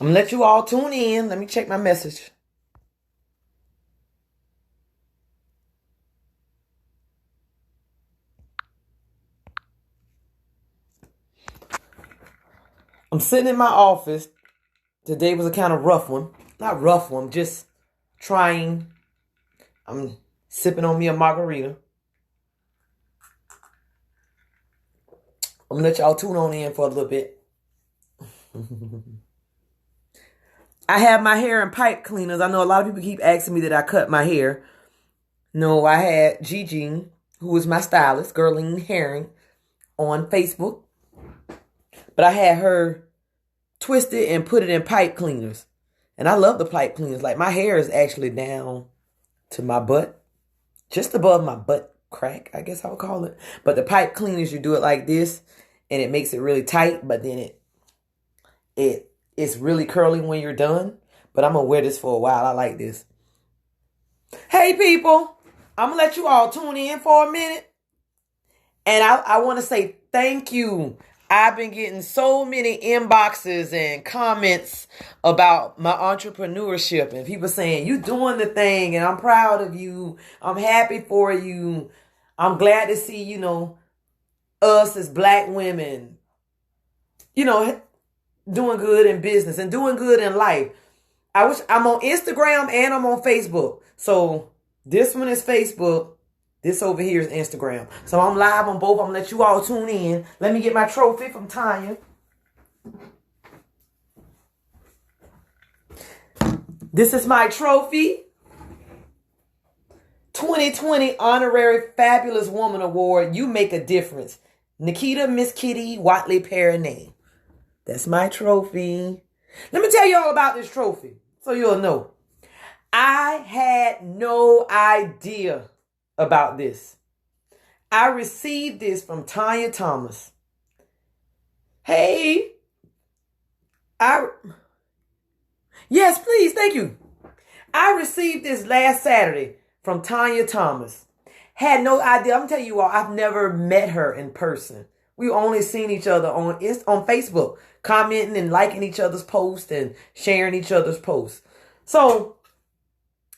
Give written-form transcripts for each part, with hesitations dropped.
I'm going to let you all tune in. Let me check my message. I'm sitting in my office. Today was a kind of rough one. Not rough one, just trying. I'm sipping on me a margarita. I'm going to let y'all tune on in for a little bit. I have my hair in pipe cleaners. I know a lot of people keep asking me that I cut my hair. No, I had Gigi, who was my stylist, Gerline Herring, on Facebook. But I had her twist it and put it in pipe cleaners. And I love the pipe cleaners. Like, my hair is actually down to my butt. Just above my butt crack, I guess I would call it. But the pipe cleaners, you do it like this, and it makes it really tight. But then it's really curly when you're done. But I'm going to wear this for a while. I like this. Hey, people. I'm going to let you all tune in for a minute. And I want to say thank you. I've been getting so many inboxes and comments about my entrepreneurship. And people saying, you doing the thing. And I'm proud of you. I'm happy for you. I'm glad to see, us as black women, doing good in business and doing good in life. I'm on Instagram and I'm on Facebook. So this one is Facebook. This over here is Instagram. So I'm live on both. I'm going to let you all tune in. Let me get my trophy from Tanya. This is my trophy. 2020 Honorary Fabulous Woman Award. You make a difference. Nikita Miss Kitty Watley Perry name. That's my trophy. Let me tell you all about this trophy so you'll know. I had no idea about this. I received this from Tanya Thomas. Hey. Yes, please. Thank you. I received this last Saturday from Tanya Thomas. Had no idea. I'm telling you all, I've never met her in person. We've only seen each other on Facebook, commenting and liking each other's posts and sharing each other's posts. So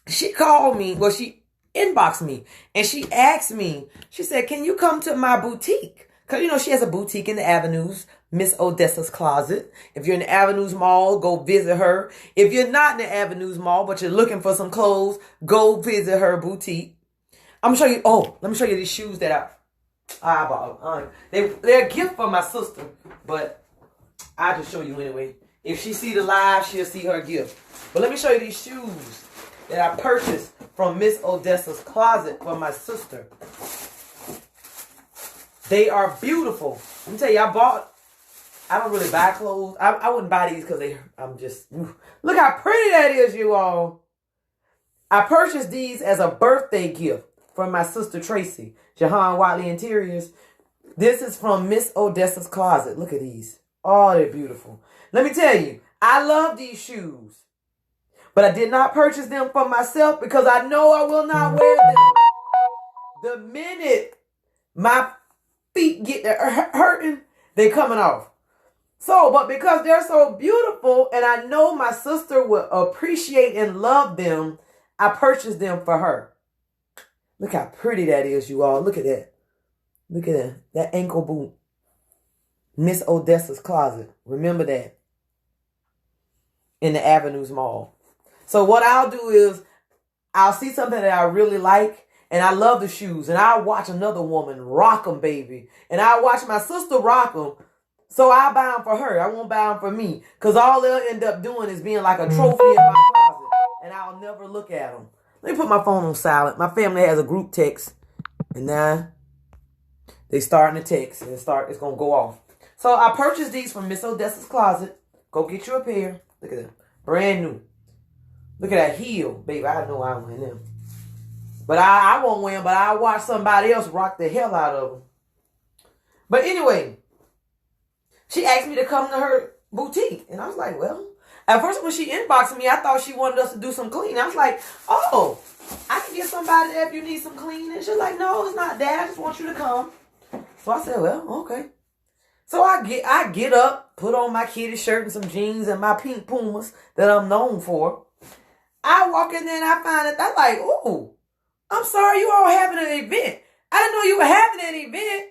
she called me. Well, she inboxed me and she asked me, she said, can you come to my boutique? Because, she has a boutique in the Avenues, Miss Odessa's Closet. If you're in the Avenues Mall, go visit her. If you're not in the Avenues Mall, but you're looking for some clothes, go visit her boutique. I'm going to show you. Oh, let me show you these shoes that I bought. They're a gift for my sister, but I'll just show you anyway. If she see the live, she'll see her gift. But let me show you these shoes that I purchased from Miss Odessa's Closet for my sister. They are beautiful. Let me tell you, I don't really buy clothes. I wouldn't buy these because look how pretty that is, you all. I purchased these as a birthday gift from my sister Tracy, Jahan Watley Interiors. This is from Miss Odessa's Closet. Look at these. Oh, they're beautiful. Let me tell you, I love these shoes. But I did not purchase them for myself because I know I will not wear them. The minute my feet get hurting, they're coming off. So, but because they're so beautiful and I know my sister will appreciate and love them, I purchased them for her. Look how pretty that is, you all. Look at that. Look at that. That ankle boot. Miss Odessa's Closet. Remember that. In the Avenues Mall. So what I'll do is I'll see something that I really like and I love the shoes and I'll watch another woman rock them, baby. And I'll watch my sister rock them. So I'll buy them for her. I won't buy them for me. Because all they'll end up doing is being like a trophy in my closet. And I'll never look at them. Let me put my phone on silent. My family has a group text. And now they starting to text. And it's going to go off. So I purchased these from Miss Odessa's Closet. Go get you a pair. Look at them. Brand new. Look at that heel. Baby, I know I won't wear them. But I won't wear them. But I'll watch somebody else rock the hell out of them. But anyway, she asked me to come to her boutique. And I was like, well, at first when she inboxed me, I thought she wanted us to do some cleaning. I was like, oh, I can get somebody there if you need some cleaning. She's like, no, it's not that. I just want you to come. So I said, well, okay. So I get up, put on my kitty shirt and some jeans and my pink Pumas that I'm known for. I walk in there and I find it. I'm like, ooh, I'm sorry, you all having an event. I didn't know you were having an event.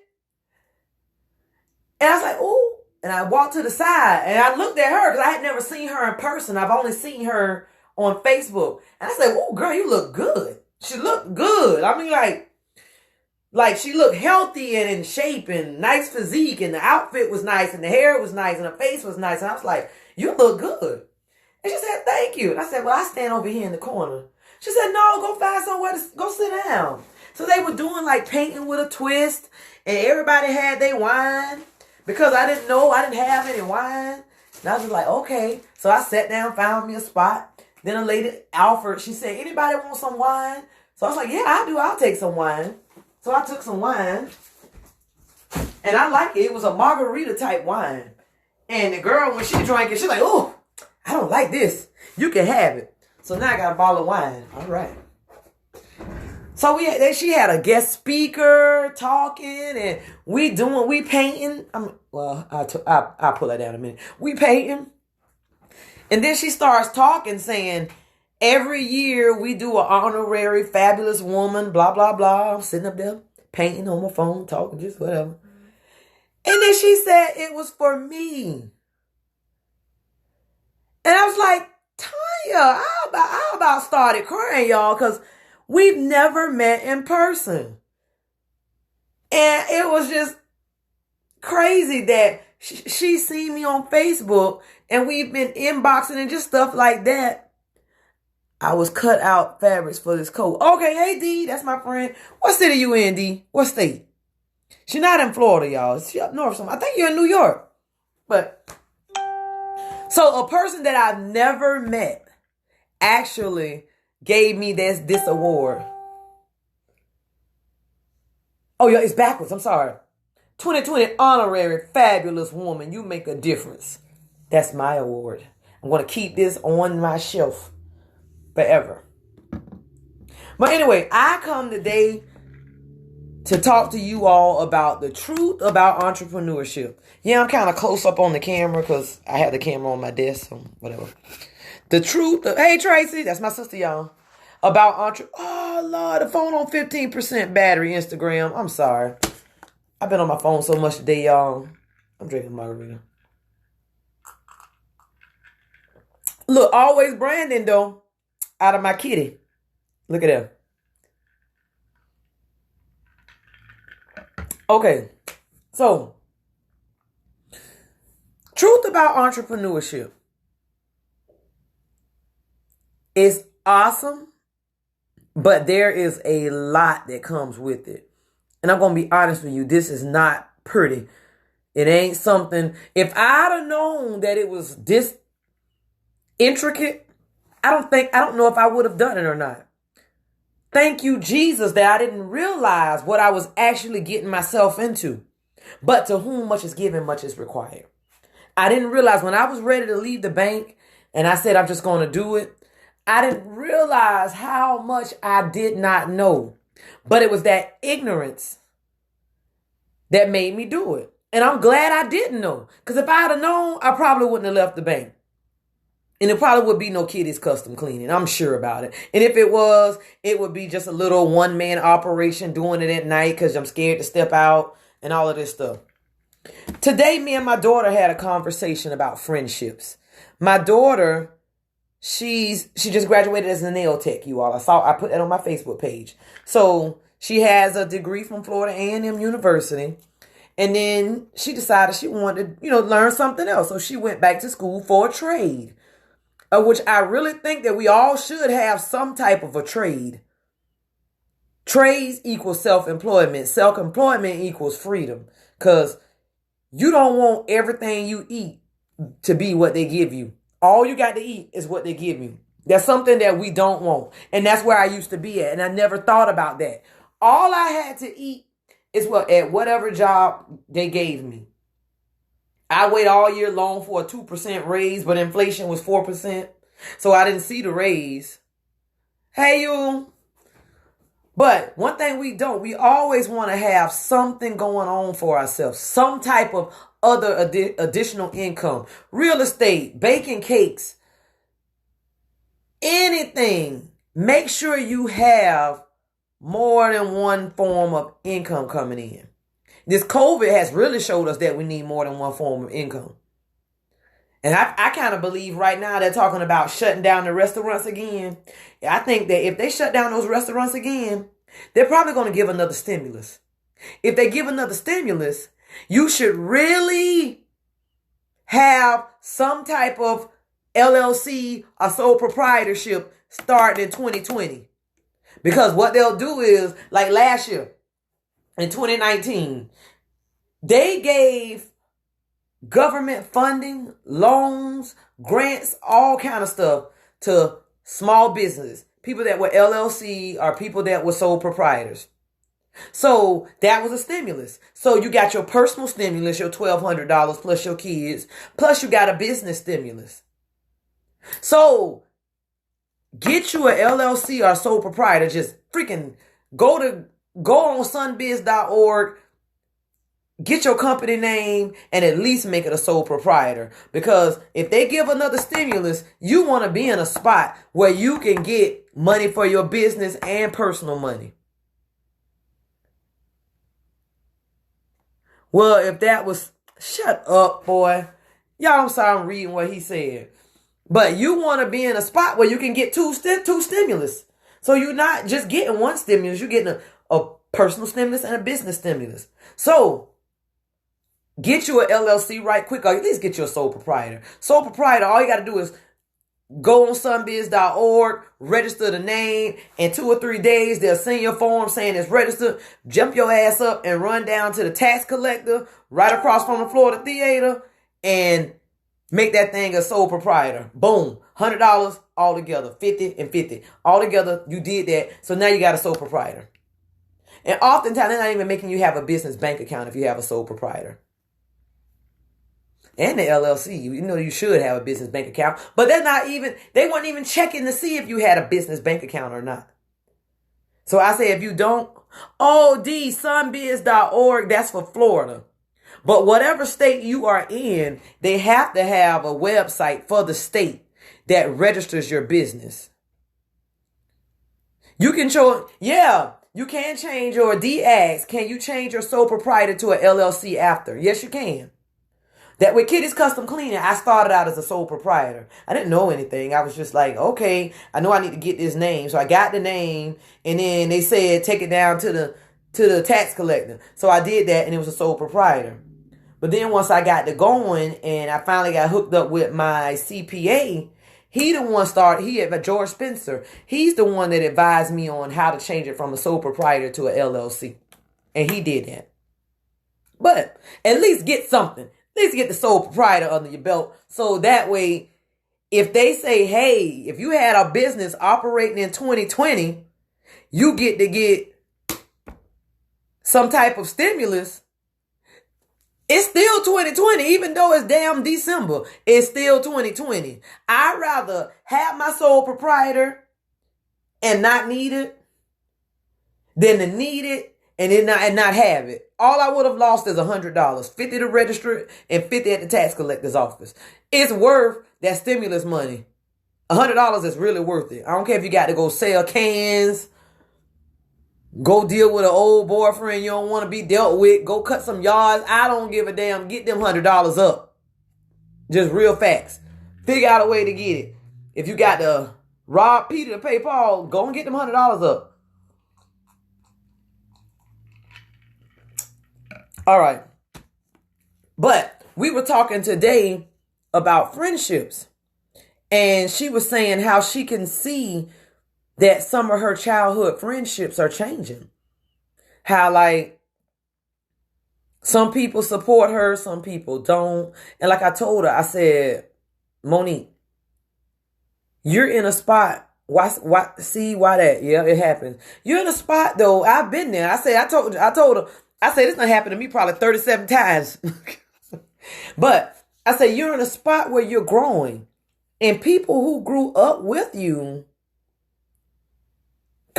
And I was like, ooh. And I walked to the side and I looked at her because I had never seen her in person. I've only seen her on Facebook. And I said, oh, girl, you look good. She looked good. I mean, like she looked healthy and in shape and nice physique, and the outfit was nice and the hair was nice and her face was nice. And I was like, you look good. And she said, thank you. And I said, well, I stand over here in the corner. She said, no, go find somewhere to go sit down. So they were doing like painting with a twist, and everybody had their wine because I didn't know I didn't have any wine. And I was just like, okay. So I sat down, found me a spot. Then a lady offered, she said, anybody want some wine? So I was like, yeah, I do. I'll take some wine. So I took some wine, and I liked it. It was a margarita type wine. And the girl, when she drank it, she's like, oh, I don't like this. You can have it. So now I got a bottle of wine. All right. So she had a guest speaker talking, and we painting. I'll pull that down in a minute. We painting. And then she starts talking, saying, every year we do an honorary fabulous woman, blah, blah, blah. I'm sitting up there painting on my phone, talking, just whatever. And then she said it was for me. And I was like, Tanya, I about started crying, y'all, because we've never met in person. And it was just crazy that she seen me on Facebook and we've been inboxing and just stuff like that. I was cut out fabrics for this coat. Okay, hey, D, that's my friend. What city you in, D? What state? She's not in Florida, y'all. She up north somewhere. I think you're in New York. But, so a person that I've never met actually gave me this award. Oh, yeah, it's backwards. I'm sorry. 2020 honorary fabulous woman. You make a difference. That's my award. I'm going to keep this on my shelf forever. But anyway, I come today to talk to you all about the truth about entrepreneurship. Yeah, I'm kind of close up on the camera because I have the camera on my desk, so whatever. The truth. Hey, Tracy, that's my sister, y'all. About oh, Lord, the phone on 15% battery, Instagram. I'm sorry. I've been on my phone so much today, y'all. I'm drinking margarita. Look, always branding, though, out of my kitty. Look at that. Okay, so, truth about entrepreneurship is awesome, but there is a lot that comes with it. And I'm going to be honest with you, this is not pretty. It ain't something, if I'd have known that it was this intricate, I don't know if I would have done it or not. Thank you, Jesus, that I didn't realize what I was actually getting myself into. But to whom much is given, much is required. I didn't realize when I was ready to leave the bank and I said, I'm just going to do it. I didn't realize how much I did not know. But it was that ignorance that made me do it. And I'm glad I didn't know. Because if I had known, I probably wouldn't have left the bank. And it probably would be no Kitty's Custom Cleaning. I'm sure about it. And if it was, it would be just a little one-man operation doing it at night because I'm scared to step out and all of this stuff. Today, me and my daughter had a conversation about friendships. My daughter, she just graduated as a nail tech, you all. I put that on my Facebook page. So she has a degree from Florida A&M University. And then she decided she wanted to, learn something else. So she went back to school for a trade. Which I really think that we all should have some type of a trade. Trades equals self-employment. Self-employment equals freedom. Because you don't want everything you eat to be what they give you. All you got to eat is what they give you. That's something that we don't want. And that's where I used to be at. And I never thought about that. All I had to eat is at whatever job they gave me. I wait all year long for a 2% raise, but inflation was 4%. So I didn't see the raise. Hey, you. But one thing we always want to have something going on for ourselves, some type of other additional income, real estate, baking cakes, anything. Make sure you have more than one form of income coming in. This COVID has really showed us that we need more than one form of income. And I kind of believe right now they're talking about shutting down the restaurants again. I think that if they shut down those restaurants again, they're probably going to give another stimulus. If they give another stimulus, you should really have some type of LLC or sole proprietorship starting in 2020. Because what they'll do is, like last year, in 2019, they gave government funding, loans, grants, all kind of stuff to small business, people that were LLC or people that were sole proprietors. So that was a stimulus. So you got your personal stimulus, your $1,200 plus your kids, plus you got a business stimulus. So get you a LLC or sole proprietor. Just freaking go on sunbiz.org. Get your company name and at least make it a sole proprietor. Because if they give another stimulus, you want to be in a spot where you can get money for your business and personal money. Well, if that was... Shut up, boy. Y'all, I'm sorry I'm reading what he said. But you want to be in a spot where you can get two stimulus. So you're not just getting one stimulus. You're getting a personal stimulus and a business stimulus. So get you an LLC right quick, or at least get you a sole proprietor. Sole proprietor, all you got to do is go on sunbiz.org, register the name. In 2 or 3 days, they'll send you a form saying it's registered. Jump your ass up and run down to the tax collector right across from the Florida Theater and make that thing a sole proprietor. Boom. $100 all together. 50 and 50. All together, you did that. So now you got a sole proprietor. And oftentimes, they're not even making you have a business bank account if you have a sole proprietor. And the LLC, you know you should have a business bank account, but they weren't even checking to see if you had a business bank account or not. So I say if you don't, sunbiz.org, that's for Florida. But whatever state you are in, they have to have a website for the state that registers your business. You can you can change your DAX. Can you change your sole proprietor to an LLC after? Yes, you can. That with Kitty's Custom Cleaning, I started out as a sole proprietor. I didn't know anything. I was just like, okay, I know I need to get this name. So I got the name, and then they said take it down to the tax collector. So I did that, and it was a sole proprietor. But then once I got to going, and I finally got hooked up with my CPA, he had George Spencer. He's the one that advised me on how to change it from a sole proprietor to an LLC. And he did that. But at least get something. At least get the sole proprietor under your belt. So that way, if they say, hey, if you had a business operating in 2020, you get to get some type of stimulus. It's still 2020, even though it's damn December. It's still 2020. I'd rather have my sole proprietor and not need it than to need it and not have it. All I would have lost is $100, $50 to register it and $50 at the tax collector's office. It's worth that stimulus money. $100 is really worth it. I don't care if you got to go sell cans, go deal with an old boyfriend you don't want to be dealt with, go cut some yards. I don't give a damn. Get them $100 up. Just real facts. Figure out a way to get it. If you got to rob Peter to pay Paul, go and get them $100 up. All right. But we were talking today about friendships. And she was saying how she can see that some of her childhood friendships are changing. How like some people support her, some people don't. And like I told her, I said, Monique, you're in a spot. Why that? Yeah, it happens. You're in a spot though. I've been there. I told her, I said, this done happened to me probably 37 times. But I said, you're in a spot where you're growing. And people who grew up with you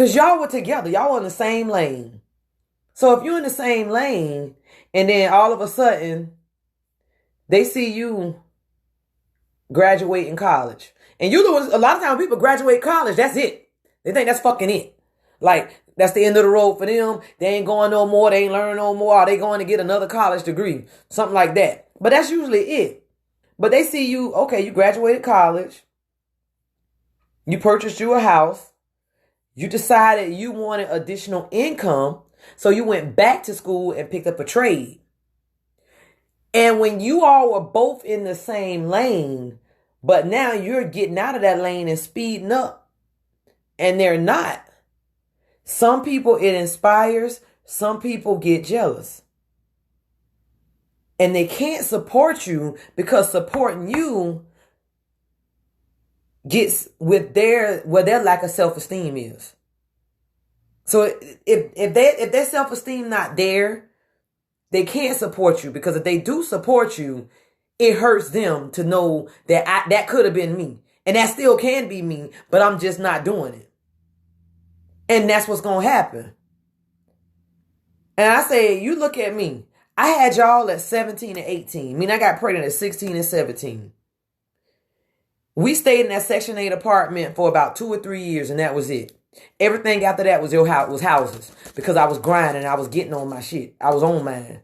Because y'all were together. Y'all were in the same lane. So if you're in the same lane and then all of a sudden they see you graduating college. And you know, a lot of times people graduate college, that's it. They think that's fucking it. Like, that's the end of the road for them. They ain't going no more. They ain't learning no more. Are they going to get another college degree? Something like that. But that's usually it. But they see you, okay, you graduated college. You purchased you a house. You decided you wanted additional income. So you went back to school and picked up a trade. And when you all were both in the same lane, but now you're getting out of that lane and speeding up, and they're not. Some people it inspires, some people get jealous. And they can't support you because supporting you gets with where their lack of self-esteem is. So if their self-esteem not there, they can't support you, because if they do support you, it hurts them to know that that could have been me. And that still can be me, but I'm just not doing it. And that's what's going to happen. And I say, you look at me. I had y'all at 17 and 18. I mean, I got pregnant at 16 and 17. We stayed in that Section 8 apartment for about 2 or 3 years, and that was it. Everything after that was houses, because I was grinding. I was getting on my shit. I was on mine.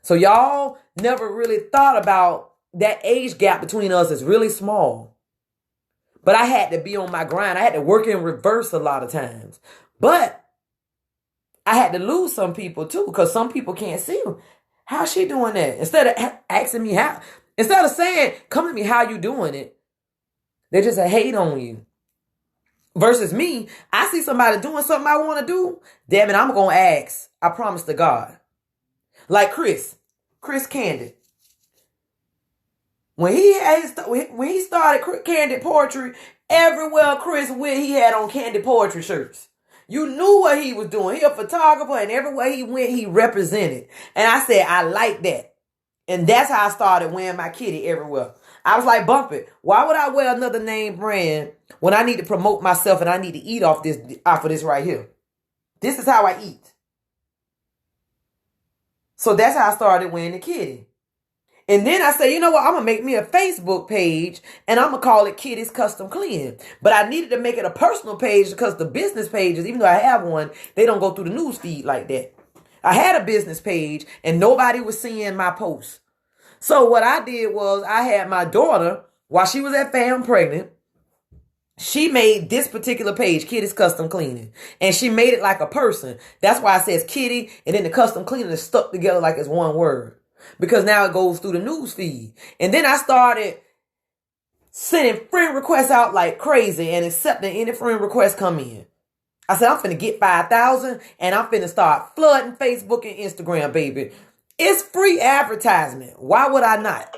So y'all never really thought about that age gap between us is really small. But I had to be on my grind. I had to work in reverse a lot of times. But I had to lose some people too, because some people can't see them. How's she doing that? Instead of asking me how, instead of saying, come to me, how you doing it? They just hate on you. Versus me, I see somebody doing something I want to do. Damn it, I'm going to ask. I promise to God. Like Chris Candid. When he started Candid Poetry, everywhere Chris went, he had on Candid Poetry shirts. You knew what he was doing. He a photographer, and everywhere he went, he represented. And I said, I like that. And that's how I started wearing my kitty everywhere. I was like, bump it. Why would I wear another name brand when I need to promote myself and I need to eat off of this right here? This is how I eat. So that's how I started wearing the kitty. And then I say, you know what? I'm going to make me a Facebook page, and I'm going to call it Kitty's Custom Cleaning. But I needed to make it a personal page, because the business pages, even though I have one, they don't go through the news feed like that. I had a business page and nobody was seeing my posts. So what I did was, I had my daughter, while she was at fam pregnant, she made this particular page, Kitty's Custom Cleaning. And she made it like a person. That's why it says Kitty, and then the custom cleaning is stuck together like it's one word. Because now it goes through the news feed. And then I started sending friend requests out like crazy and accepting any friend requests come in. I said, I'm finna get 5,000 and I'm finna start flooding Facebook and Instagram, baby. It's free advertisement. Why would I not?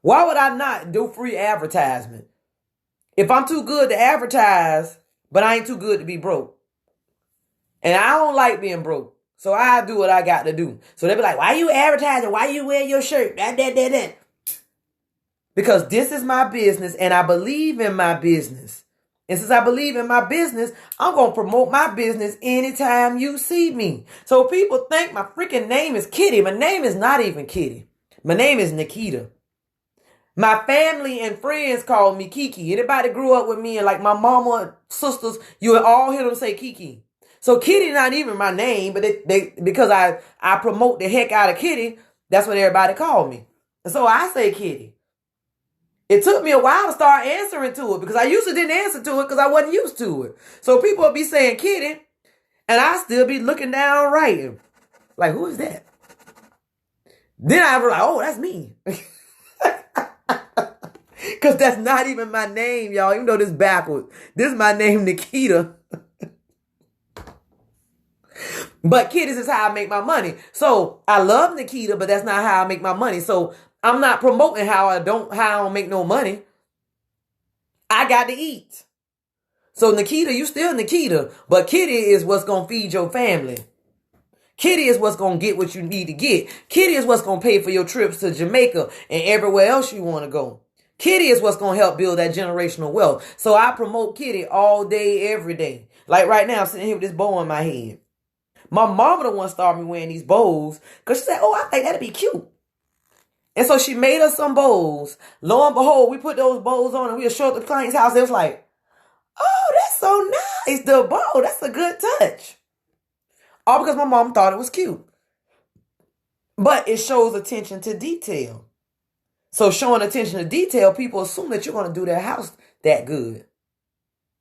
Why would I not do free advertisement? If I'm too good to advertise, but I ain't too good to be broke. And I don't like being broke. So I do what I got to do. So they be like, why you advertising? Why you wearing your shirt? That. Because this is my business and I believe in my business. And since I believe in my business, I'm going to promote my business anytime you see me. So people think my freaking name is Kitty. My name is not even Kitty. My name is Nikita. My family and friends call me Kiki. Anybody grew up with me and like my mama, sisters, you would all hear them say Kiki. So Kitty not even my name, but they because I promote the heck out of Kitty, that's what everybody call me. And so I say Kitty. It took me a while to start answering to it, because I usually didn't answer to it because I wasn't used to it. So people would be saying Kitty, and I still be looking down writing. Like, who is that? Then I was like, oh, that's me. Because that's not even my name, y'all. Even though this is backwards. This is my name, Nikita. But Kitties is how I make my money. So I love Nikita, but that's not how I make my money. So I'm not promoting how I don't make no money. I got to eat. So Nikita, you still Nikita, but Kitty is what's going to feed your family. Kitty is what's going to get what you need to get. Kitty is what's going to pay for your trips to Jamaica and everywhere else you want to go. Kitty is what's going to help build that generational wealth. So I promote Kitty all day, every day. Like right now, I'm sitting here with this bow on my head. My mama the one started me wearing these bows because she said, oh, I think that'd be cute. And so she made us some bows. Lo and behold, we put those bows on and we were showing up at the client's house. It was like, oh, that's so nice. The bow, that's a good touch. All because my mom thought it was cute. But it shows attention to detail. So showing attention to detail, people assume that you're going to do their house that good.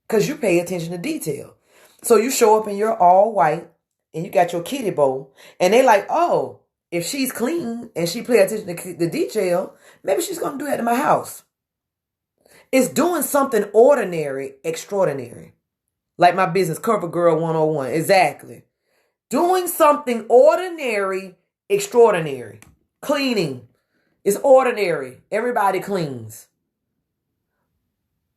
Because you pay attention to detail. So you show up and you're all white and you got your kitty bow. And they like, oh, if she's clean and she pay attention to the detail, maybe she's going to do that in my house. It's doing something ordinary, extraordinary. Like my business, Cover Girl 101. Exactly. Doing something ordinary, extraordinary. Cleaning is ordinary. Everybody cleans.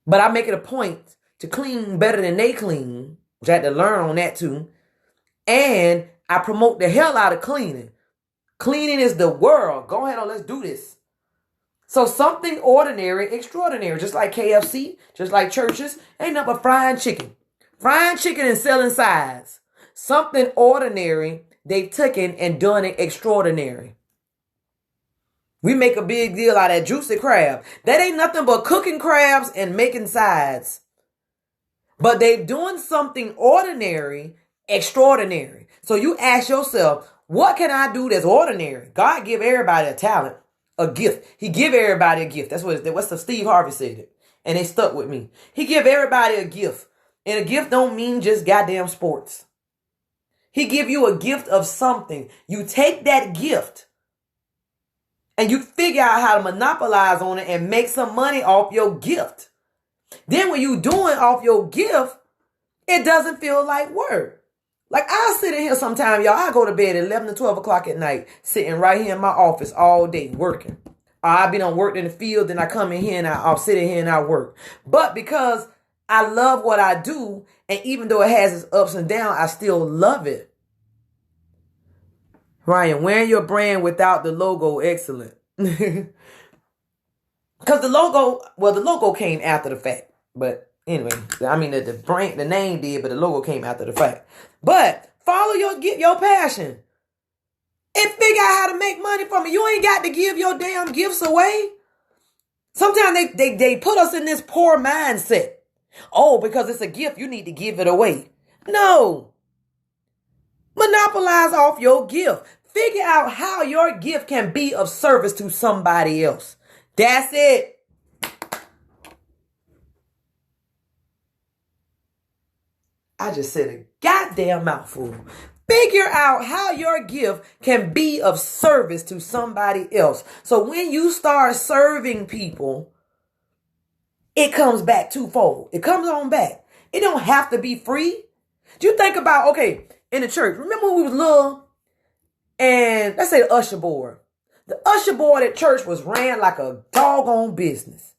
But I make it a point to clean better than they clean, which I had to learn on that too. And I promote the hell out of cleaning. Cleaning is the world. Go ahead on, let's do this. So something ordinary, extraordinary, just like KFC, just like churches, ain't nothing but frying chicken. Frying chicken and selling sides. Something ordinary, they've taken and done it extraordinary. We make a big deal out of that juicy crab. That ain't nothing but cooking crabs and making sides. But they're doing something ordinary, extraordinary. So you ask yourself, what can I do that's ordinary? God give everybody a talent, a gift. He give everybody a gift. That's what's the Steve Harvey said it. And it stuck with me. He give everybody a gift. And a gift don't mean just goddamn sports. He give you a gift of something. You take that gift and you figure out how to monopolize on it and make some money off your gift. Then when you doing off your gift, it doesn't feel like work. Like I sit in here sometime, y'all. I go to bed at 11 to 12 o'clock at night, sitting right here in my office all day working. I've been on work in the field, then I come in here and I'll sit in here and I work. But because I love what I do, and even though it has its ups and downs, I still love it. Ryan, wearing your brand without the logo, excellent. Because the logo came after the fact. But anyway, I mean, the brand, the name did, but the logo came after the fact. But follow your passion and figure out how to make money from it. You ain't got to give your damn gifts away. Sometimes they put us in this poor mindset. Oh, because it's a gift, you need to give it away. No. Monopolize off your gift. Figure out how your gift can be of service to somebody else. That's it. I just said a goddamn mouthful. Figure out how your gift can be of service to somebody else. So when you start serving people, it comes back twofold. It comes on back. It don't have to be free. Do you think about, okay, in the church, remember when we was little and let's say the usher board. The usher board at church was ran like a doggone business.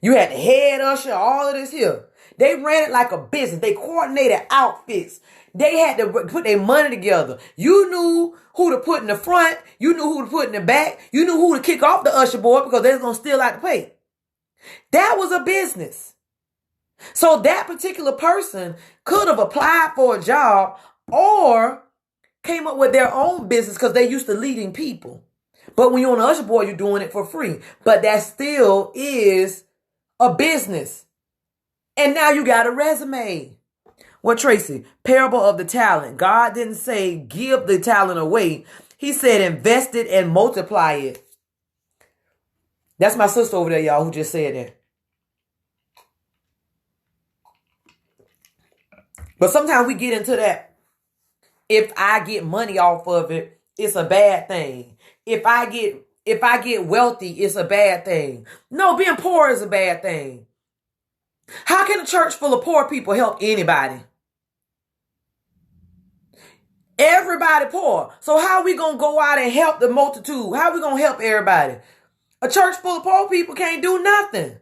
You had the head usher, all of this here. They ran it like a business. They coordinated outfits. They had to put their money together. You knew who to put in the front. You knew who to put in the back. You knew who to kick off the usher board because they was going to steal out the pay. That was a business. So that particular person could have applied for a job or came up with their own business because they used to leading people. But when you're on the usher board, you're doing it for free. But that still is a business. And now you got a resume. Well, Tracy, parable of the talent. God didn't say give the talent away. He said invest it and multiply it. That's my sister over there, y'all, who just said that. But sometimes we get into that. If I get money off of it, it's a bad thing. If I get wealthy, it's a bad thing. No, being poor is a bad thing. How can a church full of poor people help anybody? Everybody poor. So how are we going to go out and help the multitude? How are we going to help everybody? A church full of poor people can't do nothing.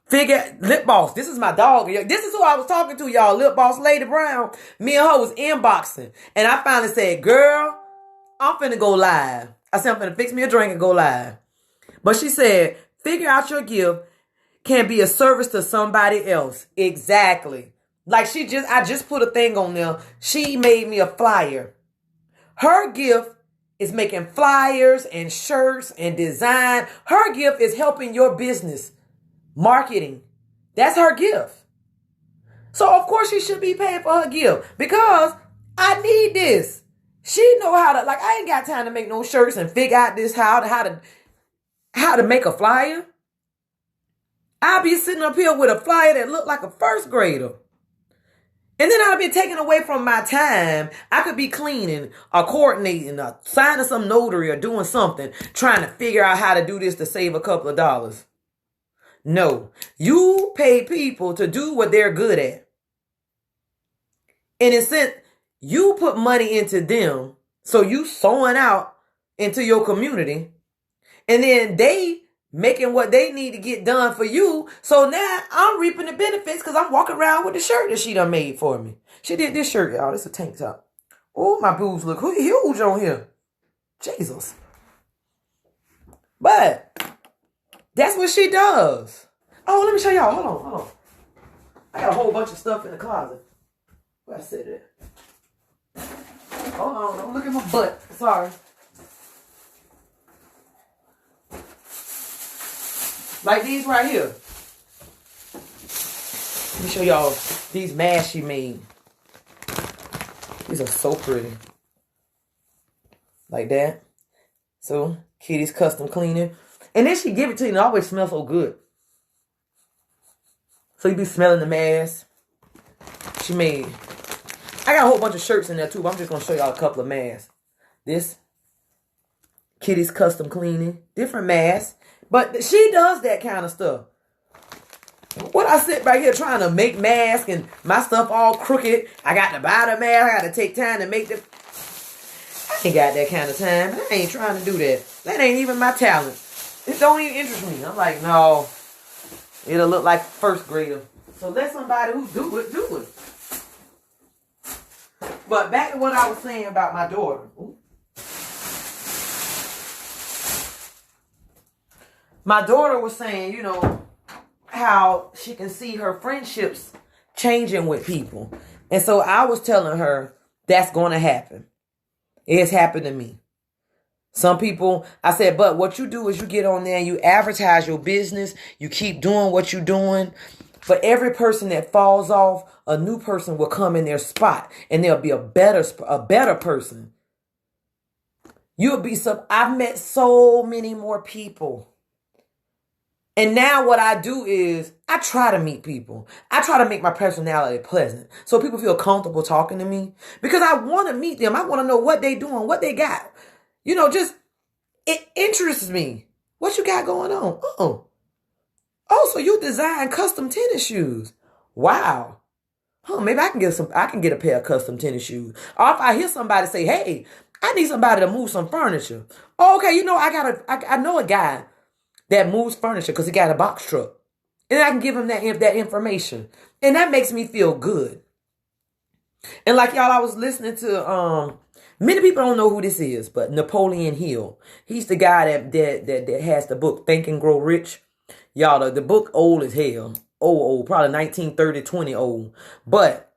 Figure, Lip Boss, this is my dog. This is who I was talking to, y'all. Lip Boss Lady Brown. Me and her was inboxing. And I finally said, girl, I'm finna go live. I said, I'm going to fix me a drink and go live. But she said, figure out your gift can be a service to somebody else. Exactly. Like I just put a thing on there. She made me a flyer. Her gift is making flyers and shirts and design. Her gift is helping your business. Marketing. That's her gift. So of course she should be paying for her gift because I need this. She know how to, I ain't got time to make no shirts and figure out this how to make a flyer. I'll be sitting up here with a flyer that looked like a first grader. And then I'll be taken away from my time. I could be cleaning or coordinating or signing some notary or doing something, trying to figure out how to do this to save a couple of dollars. No, you pay people to do what they're good at. In a sense, you put money into them, so you sowing out into your community, and then they making what they need to get done for you. So now I'm reaping the benefits because I'm walking around with the shirt that she done made for me. She did this shirt, y'all. It's a tank top. Oh, my boobs look huge on here. Jesus. But that's what she does. Oh, let me show y'all. Hold on. I got a whole bunch of stuff in the closet. Where I said it. Hold on. Don't look at my butt. Sorry. Like these right here. Let me show y'all these masks she made. These are so pretty. Like that. So, Kitty's custom cleaning. And then she give it to you and it always smells so good. So you be smelling the mask. She made. I got a whole bunch of shirts in there too, but I'm just going to show y'all a couple of masks. This. Kitty's custom cleaning. Different masks. But she does that kind of stuff. What I sit right here trying to make masks and my stuff all crooked. I got to buy the mask. I got to take time to make them. I ain't got that kind of time. I ain't trying to do that. That ain't even my talent. It don't even interest me. I'm like, no. It'll look like first grader. So let somebody who do it. But back to what I was saying about my daughter. Ooh. My daughter was saying, how she can see her friendships changing with people. And so I was telling her that's going to happen. It's happened to me. Some people, I said, but what you do is you get on there and you advertise your business. You keep doing what you're doing. But every person that falls off, a new person will come in their spot and there'll be a better person. I've met so many more people. And now what I do is I try to meet people. I try to make my personality pleasant so people feel comfortable talking to me because I want to meet them. I want to know what they doing, what they got. It interests me. What you got going on? Oh, so you design custom tennis shoes. Wow. Maybe I can get a pair of custom tennis shoes. Or if I hear somebody say, hey, I need somebody to move some furniture. Oh, okay, I know a guy that moves furniture because he got a box truck. And I can give him that information. And that makes me feel good. And like y'all, I was listening to, many people don't know who this is, but Napoleon Hill. He's the guy that has the book Think and Grow Rich. Y'all, the book old as hell. Old, probably 1930, 20 old. But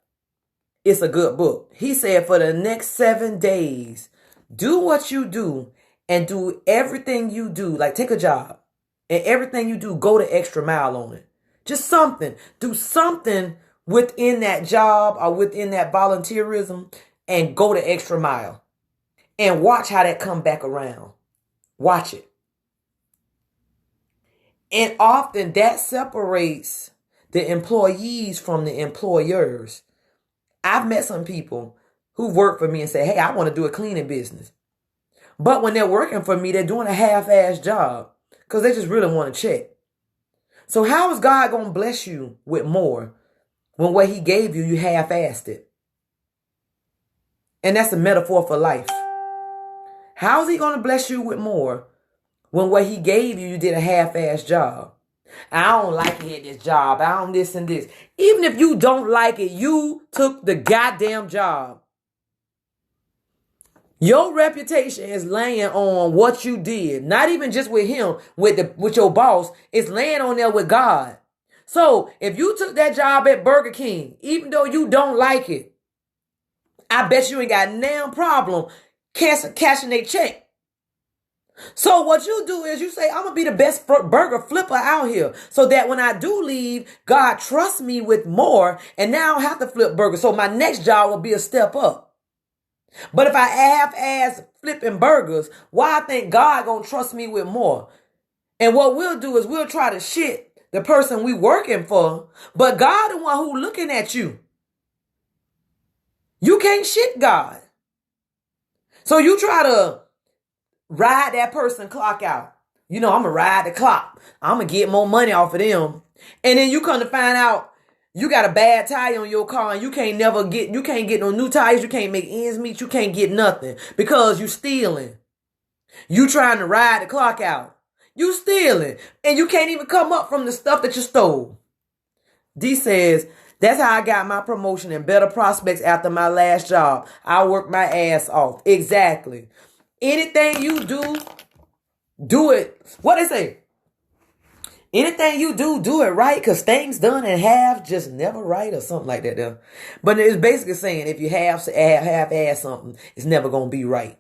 it's a good book. He said for the next 7 days, do what you do and do everything you do. Like take a job. And everything you do, go the extra mile on it. Just something. Do something within that job or within that volunteerism and go the extra mile. And watch how that come back around. Watch it. And often that separates the employees from the employers. I've met some people who work for me and say, hey, I want to do a cleaning business. But when they're working for me, they're doing a half-ass job. Because they just really want to check. So how is God going to bless you with more when what he gave you, you half-assed it? And that's a metaphor for life. How is he going to bless you with more when what he gave you, you did a half-assed job? I don't like it at this job. I don't this and this. Even if you don't like it, you took the goddamn job. Your reputation is laying on what you did. Not even just with him, with your boss. It's laying on there with God. So if you took that job at Burger King, even though you don't like it, I bet you ain't got no problem cashing a check. So what you do is you say, I'm going to be the best burger flipper out here so that when I do leave, God trusts me with more and now I don't have to flip burgers. So my next job will be a step up. But if I half-ass flipping burgers, why I think God going to trust me with more? And what we'll do is we'll try to shit the person we working for, but God the one who looking at you. You can't shit God. So you try to ride that person clock out. I'm going to ride the clock. I'm going to get more money off of them. And then you come to find out you got a bad tire on your car and you can't get no new tires. You can't make ends meet. You can't get nothing because you stealing. You trying to ride the clock out. You stealing. And you can't even come up from the stuff that you stole. D says, that's how I got my promotion and better prospects after my last job. I worked my ass off. Exactly. Anything you do it. What they say? Anything you do it right, because things done in half just never right or something like that there. But it's basically saying if you half-ass something, it's never going to be right.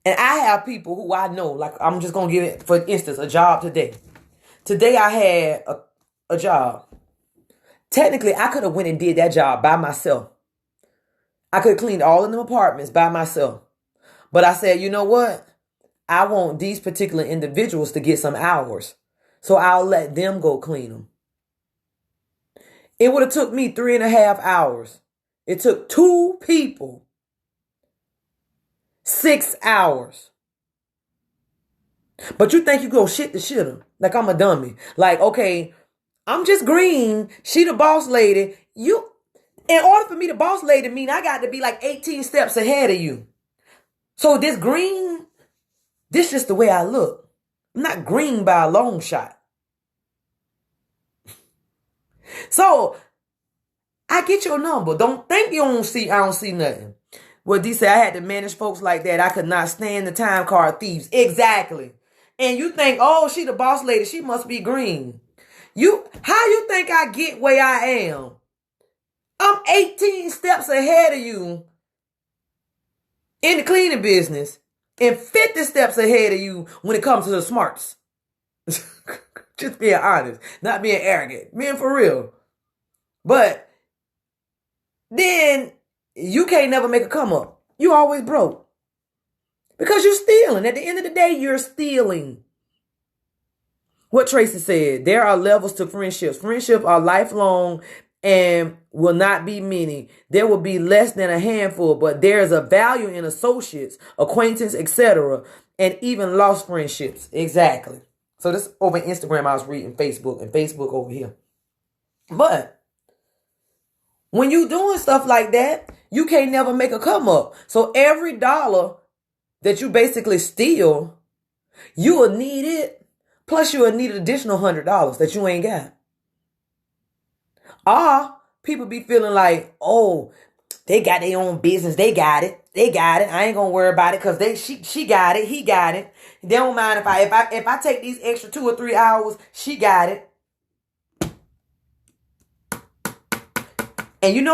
And I have people who I know, like I'm just going to give it, for instance, a job today. Today I had a job. Technically, I could have went and did that job by myself. I could have cleaned all of them apartments by myself. But I said, you know what? I want these particular individuals to get some hours. So I'll let them go clean them. It would have took me 3.5 hours. It took 2 people 6 hours. But you think you go shit to shitter. Like I'm a dummy. Like, okay, I'm just green. She the boss lady. In order for me to boss lady mean I got to be like 18 steps ahead of you. So this green, this just the way I look. I'm not green by a long shot. So I get your number. Don't think I don't see nothing. Well, D said I had to manage folks like that. I could not stand the time card thieves. Exactly. And you think, oh, she the boss lady. She must be green. How you think I get where I am? I'm 18 steps ahead of you in the cleaning business and 50 steps ahead of you when it comes to the smarts. Just being honest, not being arrogant, being for real. But then you can't never make a come up. You always broke. Because you're stealing. At the end of the day, you're stealing. What Tracy said, there are levels to friendships. Friendships are lifelong and will not be many. There will be less than a handful, but there is a value in associates, acquaintance, etc., and even lost friendships. Exactly. So this over Instagram, I was reading Facebook, and Facebook over here. But when you doing stuff like that, you can't never make a come up. So every dollar that you basically steal, you will need it. Plus you will need an additional $100 that you ain't got. Or people be feeling like, oh, they got their own business. They got it. I ain't gonna worry about it because she got it. He got it. They don't mind if I take these extra 2 or 3 hours. She got it. And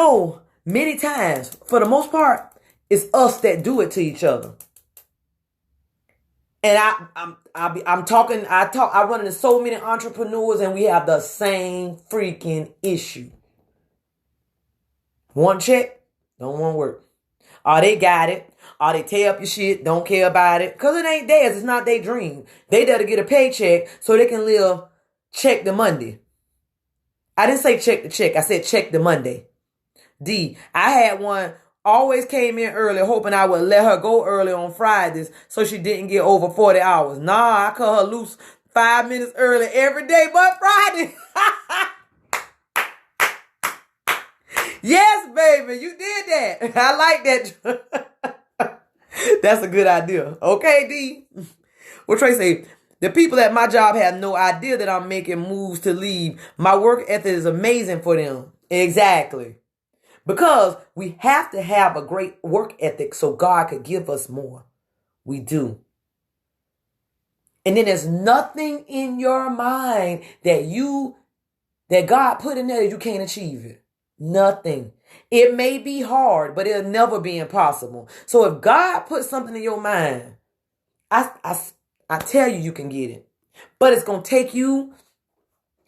many times, for the most part, it's us that do it to each other. And I run into so many entrepreneurs and we have the same freaking issue. One check, don't want to work. Or they got it. Or they tear up your shit, don't care about it. Because it ain't theirs, it's not their dream. They there to get a paycheck so they can live check the Monday. I didn't say check the check, I said check the Monday. D, I had one always came in early, hoping I would let her go early on Fridays so she didn't get over 40 hours. Nah, I cut her loose 5 minutes early every day but Friday. Yes, baby, you did that. I like that. That's a good idea. Okay, D. What Trey say? The people at my job have no idea that I'm making moves to leave. My work ethic is amazing for them. Exactly. Because we have to have a great work ethic so God could give us more. We do. And then there's nothing in your mind that God put in there that you can't achieve it. Nothing. It may be hard, but it'll never be impossible. So if God puts something in your mind, I tell you, you can get it. But it's going to take you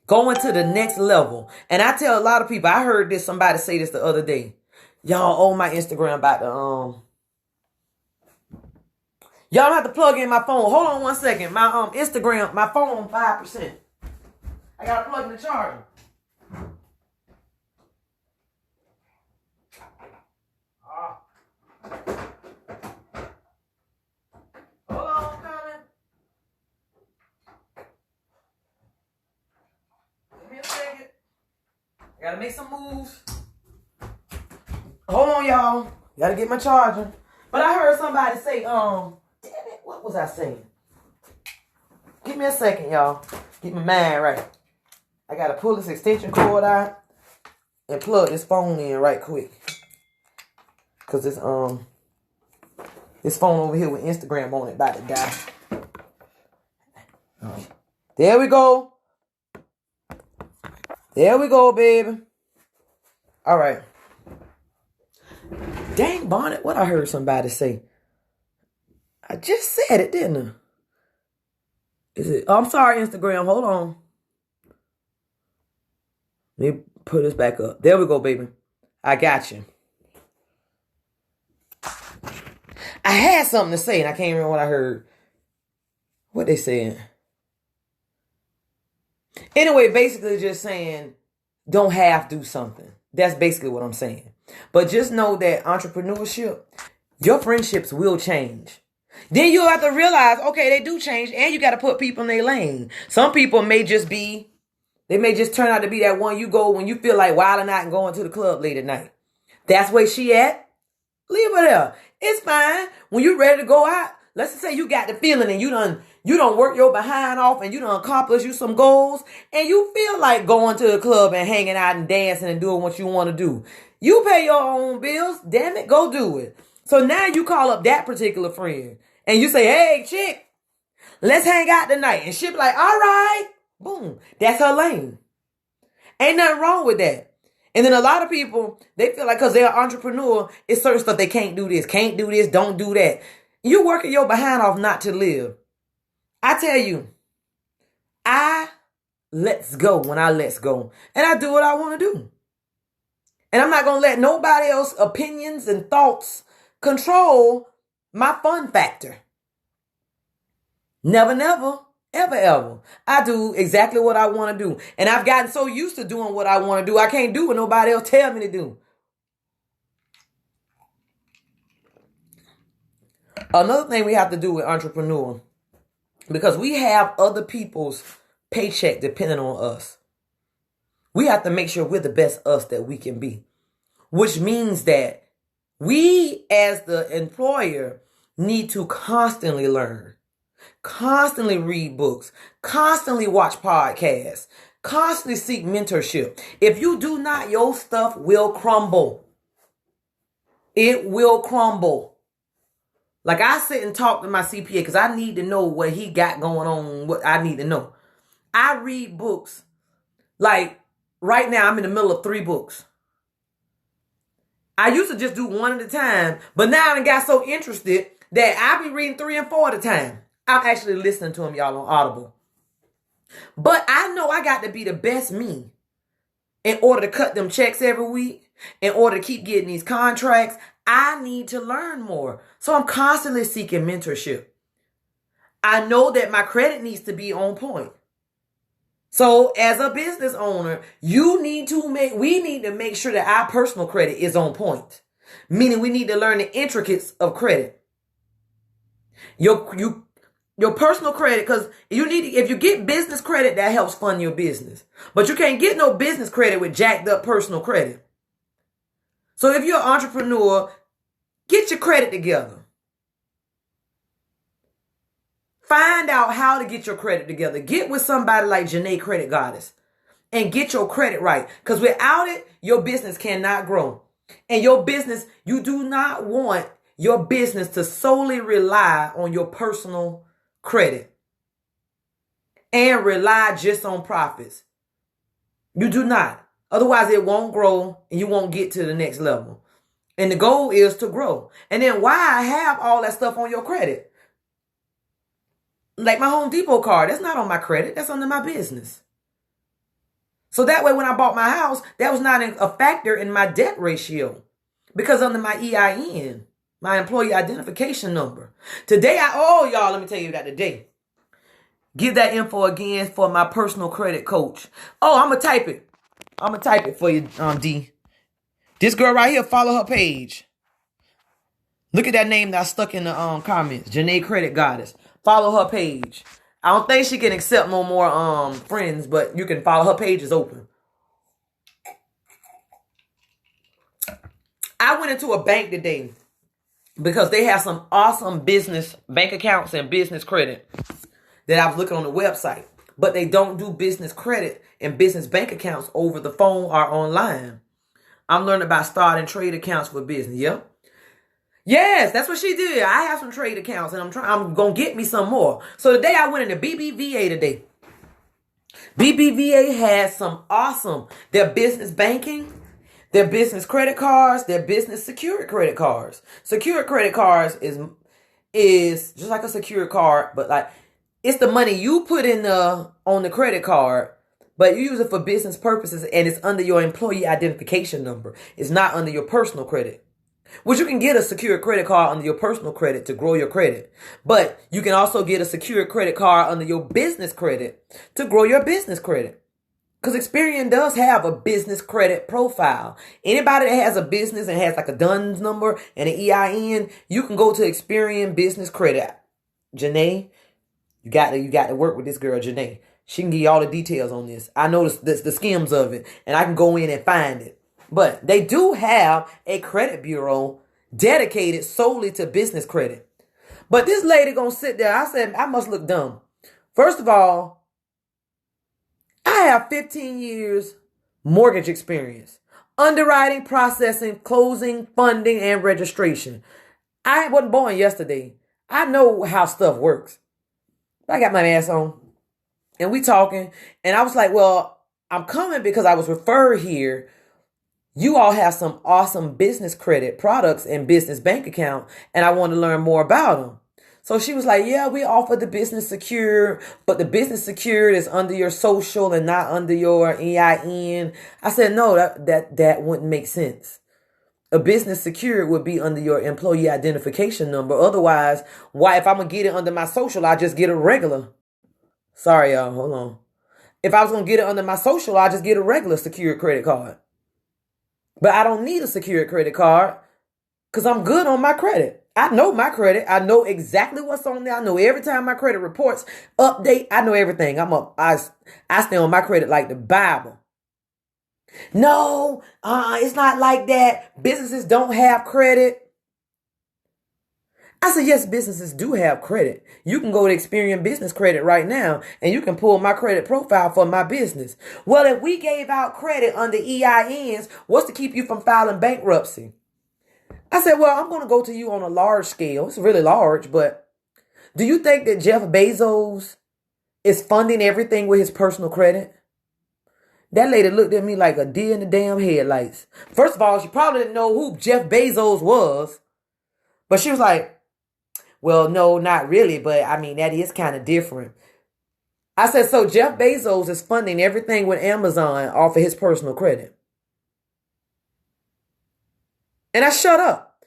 going to the next level. And I tell a lot of people, I heard somebody say this the other day. Y'all on my Instagram about the, y'all don't have to plug in my phone. Hold on one second. My Instagram, my phone on 5%. I got to plug in the charger. Hold on, coming. Give me a second. I gotta make some moves. Hold on, y'all. Gotta get my charger. But I heard somebody say, damn it, what was I saying? Give me a second, y'all. Get my mind right. I gotta pull this extension cord out and plug this phone in right quick. Cause this phone over here with Instagram on it about to die. There we go. There we go, baby. All right. Dang, Bonnet, what I heard somebody say. I just said it, didn't I? Is it? Oh, I'm sorry, Instagram. Hold on. Let me put this back up. There we go, baby. I got you. I had something to say, and I can't remember what I heard. What they saying? Anyway, basically just saying, don't have to do something. That's basically what I'm saying. But just know that entrepreneurship, your friendships will change. Then you'll have to realize, okay, they do change, and you got to put people in their lane. Some people may just turn out to be that one you go when you feel like wilding out and going to the club late at night. That's where she at. Leave her there. It's fine. When you're ready to go out, let's just say you got the feeling and you done work your behind off and you done accomplish you some goals and you feel like going to the club and hanging out and dancing and doing what you want to do. You pay your own bills. Damn it, go do it. So now you call up that particular friend and you say, hey, chick, let's hang out tonight. And she'll be like, all right. Boom. That's her lane. Ain't nothing wrong with that. And then a lot of people, they feel like because they're an entrepreneur, it's certain stuff they can't do this, don't do that. You're working your behind off not to live. I tell you, I let's go when I let's go. And I do what I want to do. And I'm not going to let nobody else's opinions and thoughts control my fun factor. Never, never. Ever, ever. I do exactly what I want to do. And I've gotten so used to doing what I want to do, I can't do what nobody else tell me to do. Another thing we have to do with entrepreneur, because we have other people's paycheck depending on us. We have to make sure we're the best us that we can be. Which means that we as the employer need to constantly learn. Constantly read books, constantly watch podcasts, constantly seek mentorship. If you do not, your stuff will crumble. It will crumble. Like I sit and talk to my CPA because I need to know what he got going on, what I need to know. I read books. Like right now, I'm in the middle of 3 books. I used to just do one at a time, but now I got so interested that I be reading 3 and 4 at a time. I'm actually listening to them, y'all, on Audible. But I know I got to be the best me in order to cut them checks every week, in order to keep getting these contracts. I need to learn more. So I'm constantly seeking mentorship. I know that my credit needs to be on point. So as a business owner, we need to make sure that our personal credit is on point. Meaning we need to learn the intricacies of credit. Your personal credit, because if you get business credit, that helps fund your business. But you can't get no business credit with jacked up personal credit. So if you're an entrepreneur, get your credit together. Find out how to get your credit together. Get with somebody like Janae Credit Goddess and get your credit right. Because without it, your business cannot grow. And your business, you do not want your business to solely rely on your personal credit and rely just on profits. You do not. Otherwise, it won't grow and you won't get to the next level. And the goal is to grow. And then why have all that stuff on your credit? Like my Home Depot card, that's not on my credit. That's under my business. So that way, when I bought my house, that was not a factor in my debt ratio because under my EIN, my employee identification number. Today, y'all, let me tell you that today. Give that info again for my personal credit coach. Oh, I'm going to type it. I'm going to type it for you, D. This girl right here, follow her page. Look at that name that I stuck in the comments. Janae Credit Goddess. Follow her page. I don't think she can accept no more friends, but you can follow. Her page is open. I went into a bank today because they have some awesome business bank accounts and business credit that I was looking on the website. But they don't do business credit and business bank accounts over the phone or online. I'm learning about starting trade accounts for business. Yep. Yes, that's what she did. I have some trade accounts and I'm going to get me some more. So today I went into BBVA today. BBVA has some awesome, their business banking, their business credit cards, their business secured credit cards. Secured credit cards is just like a secured card, but like it's the money you put in on the credit card, but you use it for business purposes and it's under your employee identification number. It's not under your personal credit. Which you can get a secured credit card under your personal credit to grow your credit. But you can also get a secured credit card under your business credit to grow your business credit. Because Experian does have a business credit profile. Anybody that has a business and has like a DUNS number and an EIN, you can go to Experian Business Credit. Janae, you got to work with this girl, Janae. She can give you all the details on this. I know the skims of it, and I can go in and find it. But they do have a credit bureau dedicated solely to business credit. But this lady gonna sit there. I said, I must look dumb. First of all, I have 15 years mortgage experience. Underwriting, processing, closing, funding, and registration. I wasn't born yesterday. I know how stuff works. I got my ass on. And we talking. And I was like, well, I'm coming because I was referred here. You all have some awesome business credit products and business bank account, and I want to learn more about them. So she was like, yeah, we offer the business secured, but the business secured is under your social and not under your EIN. I said, no, that wouldn't make sense. A business secured would be under your employee identification number. Otherwise, why, if I'm going to get it under my social, I just get a regular. Sorry, y'all. Hold on. If I was going to get it under my social, I just get a regular secured credit card. But I don't need a secured credit card because I'm good on my credit. I know my credit. I know exactly what's on there. I know every time my credit reports update, I know everything. I stay on my credit like the Bible. No, it's not like that. Businesses don't have credit. I said, yes, businesses do have credit. You can go to Experian Business Credit right now, and you can pull my credit profile for my business. Well, if we gave out credit under EINs, what's to keep you from filing bankruptcy? I said, well, I'm going to go to you on a large scale. It's really large, but do you think that Jeff Bezos is funding everything with his personal credit? That lady looked at me like a deer in the damn headlights. First of all, she probably didn't know who Jeff Bezos was, but she was like, well, no, not really, but I mean, that is kind of different. I said, so Jeff Bezos is funding everything with Amazon off of his personal credit. And I shut up.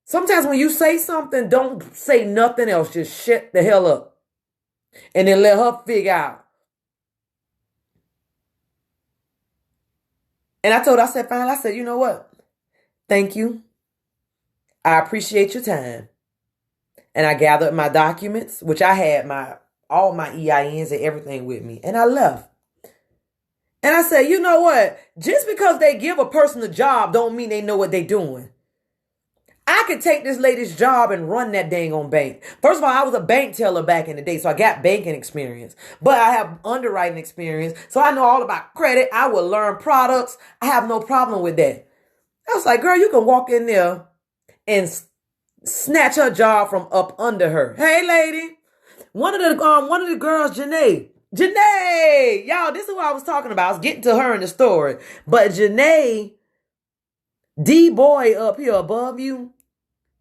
Sometimes when you say something, don't say nothing else. Just shut the hell up. And then let her figure out. And I told her, I said, fine. I said, you know what? Thank you. I appreciate your time. And I gathered my documents, which I had all my EINs and everything with me. And I left. And I said, you know what? Just because they give a person a job don't mean they know what they're doing. I could take this lady's job and run that dang on bank. First of all, I was a bank teller back in the day, so I got banking experience. But I have underwriting experience, so I know all about credit. I will learn products. I have no problem with that. I was like, girl, you can walk in there and snatch her job from up under her. Hey, lady. One of the girls, Janae, y'all, this is what I was talking about. I was getting to her in the story. But Janae, D-boy up here above you,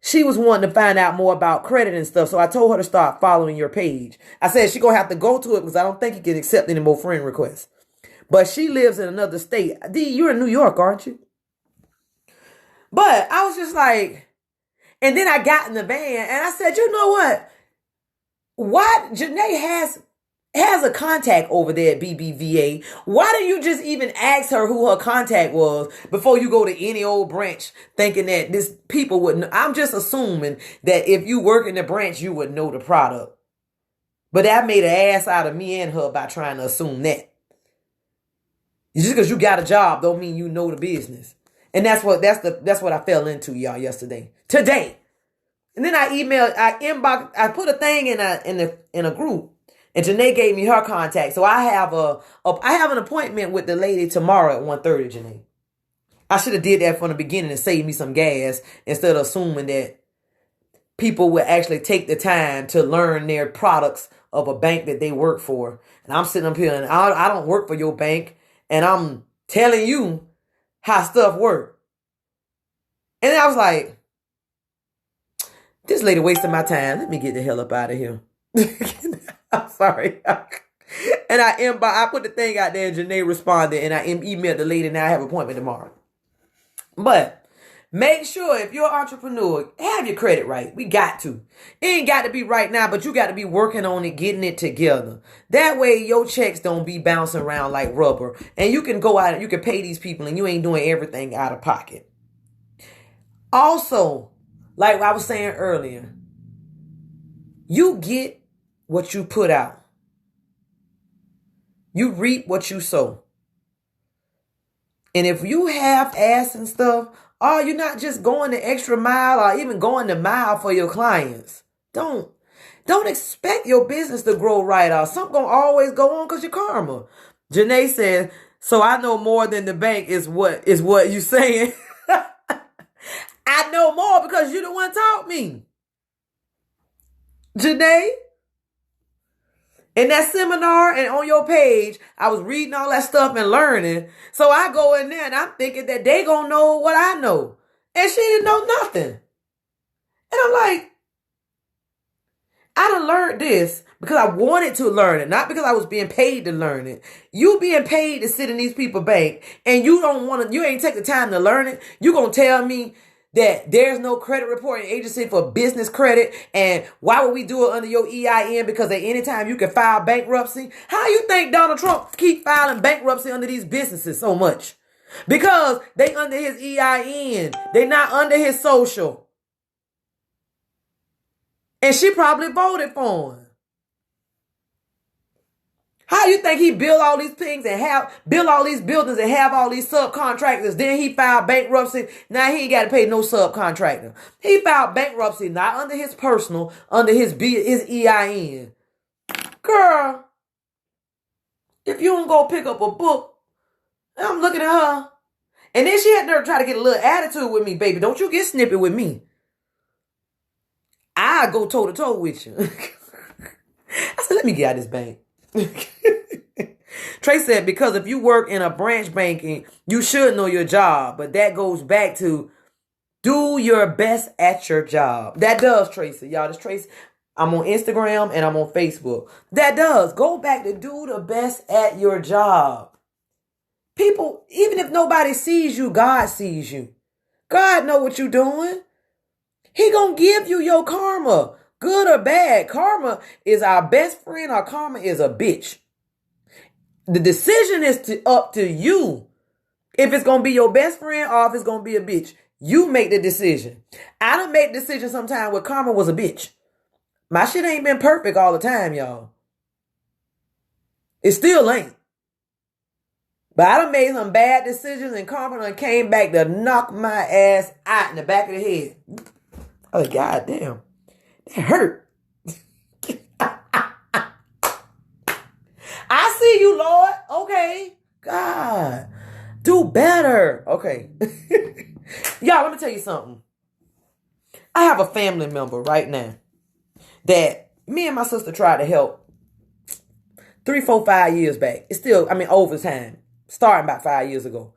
she was wanting to find out more about credit and stuff. So I told her to start following your page. I said she going to have to go to it because I don't think you can accept any more friend requests. But she lives in another state. D, you're in New York, aren't you? But I was just like, and then I got in the van and I said, you know what? Why Janae has a contact over there at BBVA. Why didn't you just even ask her who her contact was before you go to any old branch thinking that this people would know? I'm just assuming that if you work in the branch, you would know the product. But that made an ass out of me and her by trying to assume that. Just because you got a job don't mean you know the business. And that's what I fell into, y'all, today. And then I put a thing in a group, and Janae gave me her contact. So I have an appointment with the lady tomorrow at 1:30, Janae. I should have did that from the beginning and saved me some gas instead of assuming that people would actually take the time to learn their products of a bank that they work for. And I'm sitting up here and I don't work for your bank, and I'm telling you how stuff work. And I was like, this lady wasting my time. Let me get the hell up out of here. I'm sorry. And I put the thing out there and Janae responded and I emailed the lady and I have an appointment tomorrow. But make sure if you're an entrepreneur, have your credit right. We got to. It ain't got to be right now, but you got to be working on it, getting it together. That way your checks don't be bouncing around like rubber. And you can go out and you can pay these people and you ain't doing everything out of pocket. Also, like I was saying earlier, you get what you put out. You reap what you sow. And if you half-ass and stuff, or you're not just going the extra mile or even going the mile for your clients, don't expect your business to grow right off. Something gonna always go on because you're karma. Janae said, so I know more than the bank is what you saying. I know more because you the one taught me. Janae, in that seminar and on your page, I was reading all that stuff and learning. So I go in there and I'm thinking that they gonna know what I know. And she didn't know nothing. And I'm like, I done learned this because I wanted to learn it, not because I was being paid to learn it. You being paid to sit in these people's bank and you ain't take the time to learn it. You gonna tell me that there's no credit reporting agency for business credit, and why would we do it under your EIN? Because at any time you can file bankruptcy. How you think Donald Trump keep filing bankruptcy under these businesses so much? Because they under his EIN. They not under his social. And she probably voted for him. How you think he built all these things and built all these buildings and have all these subcontractors? Then he filed bankruptcy. Now he ain't got to pay no subcontractor. He filed bankruptcy not under his personal, under his EIN. Girl, if you don't go pick up a book, I'm looking at her. And then she had to try to get a little attitude with me, baby. Don't you get snippy with me. I go toe to toe with you. I said, let me get out of this bank. Trey said, because if you work in a branch banking, you should know your job. But that goes back to do your best at your job. That does, Tracy. Y'all, this Tracy. I'm on Instagram and I'm on Facebook. That does. Go back to do the best at your job. People, even if nobody sees you, God sees you. God know what you're doing. He gonna give you your karma. Good or bad. Karma is our best friend or karma is a bitch. The decision is up to you. If it's going to be your best friend or if it's going to be a bitch. You make the decision. I done make the decision sometime where karma was a bitch. My shit ain't been perfect all the time, y'all. It still ain't. But I done made some bad decisions and karma done came back to knock my ass out in the back of the head. Oh, goddamn. That hurt. I see you, Lord. Okay. God. Do better. Okay. Y'all, let me tell you something. I have a family member right now that me and my sister tried to help 3, 4, 5 years back. It's still, over time. Starting about 5 years ago.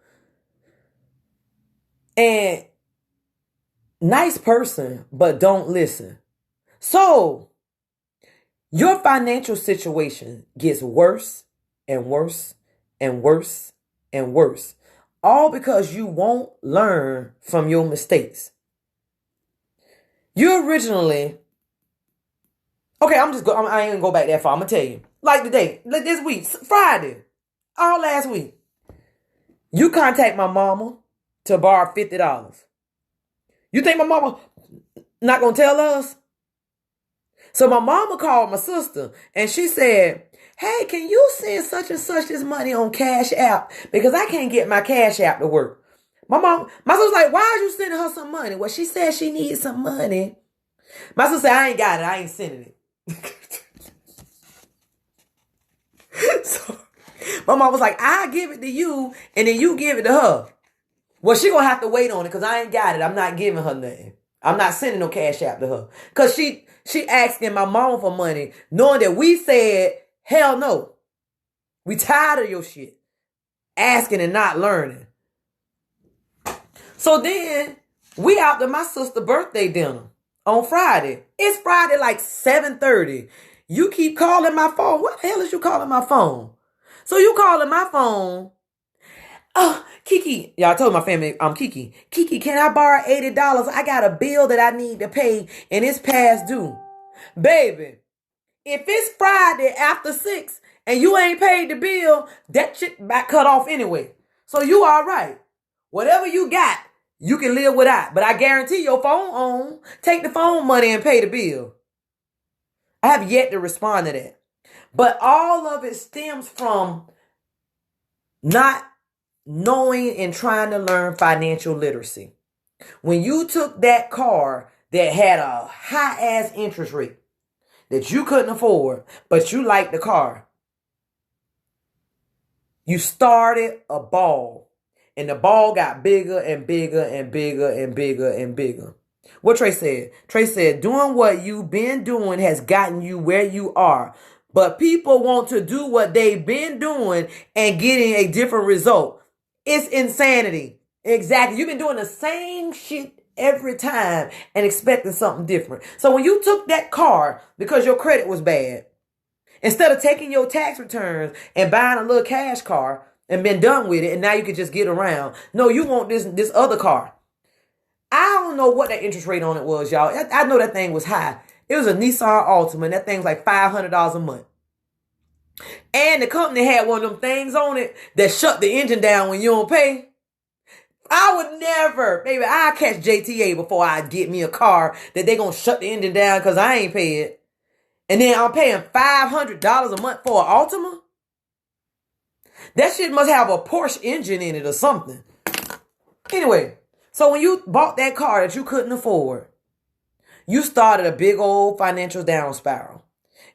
And nice person, but don't listen. So, your financial situation gets worse and worse and worse and worse. All because you won't learn from your mistakes. You originally, okay, I ain't gonna go back that far. I'm gonna tell you. Like today, like this week, Friday, all last week, you contact my mama to borrow $50. You think my mama not gonna tell us? So my mama called my sister and she said, hey, can you send such and such this money on Cash App? Because I can't get my Cash App to work. My sister's like, why are you sending her some money? Well, she said she needs some money. My sister said, I ain't got it. I ain't sending it. So my mom was like, I'll give it to you and then you give it to her. Well, she gonna have to wait on it because I ain't got it. I'm not giving her nothing. I'm not sending no Cash App to her. Because she asking my mama for money knowing that we said, hell no. We tired of your shit. Asking and not learning. So then we out to my sister's birthday dinner on Friday. It's Friday like 7:30. You keep calling my phone. What the hell is you calling my phone? So you calling my phone. Oh, Kiki. Y'all told my family I'm Kiki. Kiki, can I borrow $80? I got a bill that I need to pay and it's past due. Baby, if it's Friday after 6 and you ain't paid the bill, that shit back cut off anyway. So you all right. Whatever you got, you can live without. But I guarantee your phone on. Take the phone money and pay the bill. I have yet to respond to that. But all of it stems from not knowing and trying to learn financial literacy. When you took that car that had a high-ass interest rate that you couldn't afford, but you liked the car, you started a ball. And the ball got bigger and bigger and bigger and bigger and bigger. What Trey said? Trey said, doing what you've been doing has gotten you where you are. But people want to do what they've been doing and getting a different result. It's insanity. Exactly. You've been doing the same shit every time and expecting something different. So when you took that car because your credit was bad, instead of taking your tax returns and buying a little cash car and been done with it and now you can just get around. No, you want this other car. I don't know what that interest rate on it was, y'all. I know that thing was high. It was a Nissan Altima, and that thing's like $500 a month. And the company had one of them things on it that shut the engine down when you don't pay. I would never, baby, I'll catch JTA before I get me a car that they gonna shut the engine down because I ain't paid. And then I'm paying $500 a month for an Altima? That shit must have a Porsche engine in it or something. Anyway, so when you bought that car that you couldn't afford, you started a big old financial down spiral.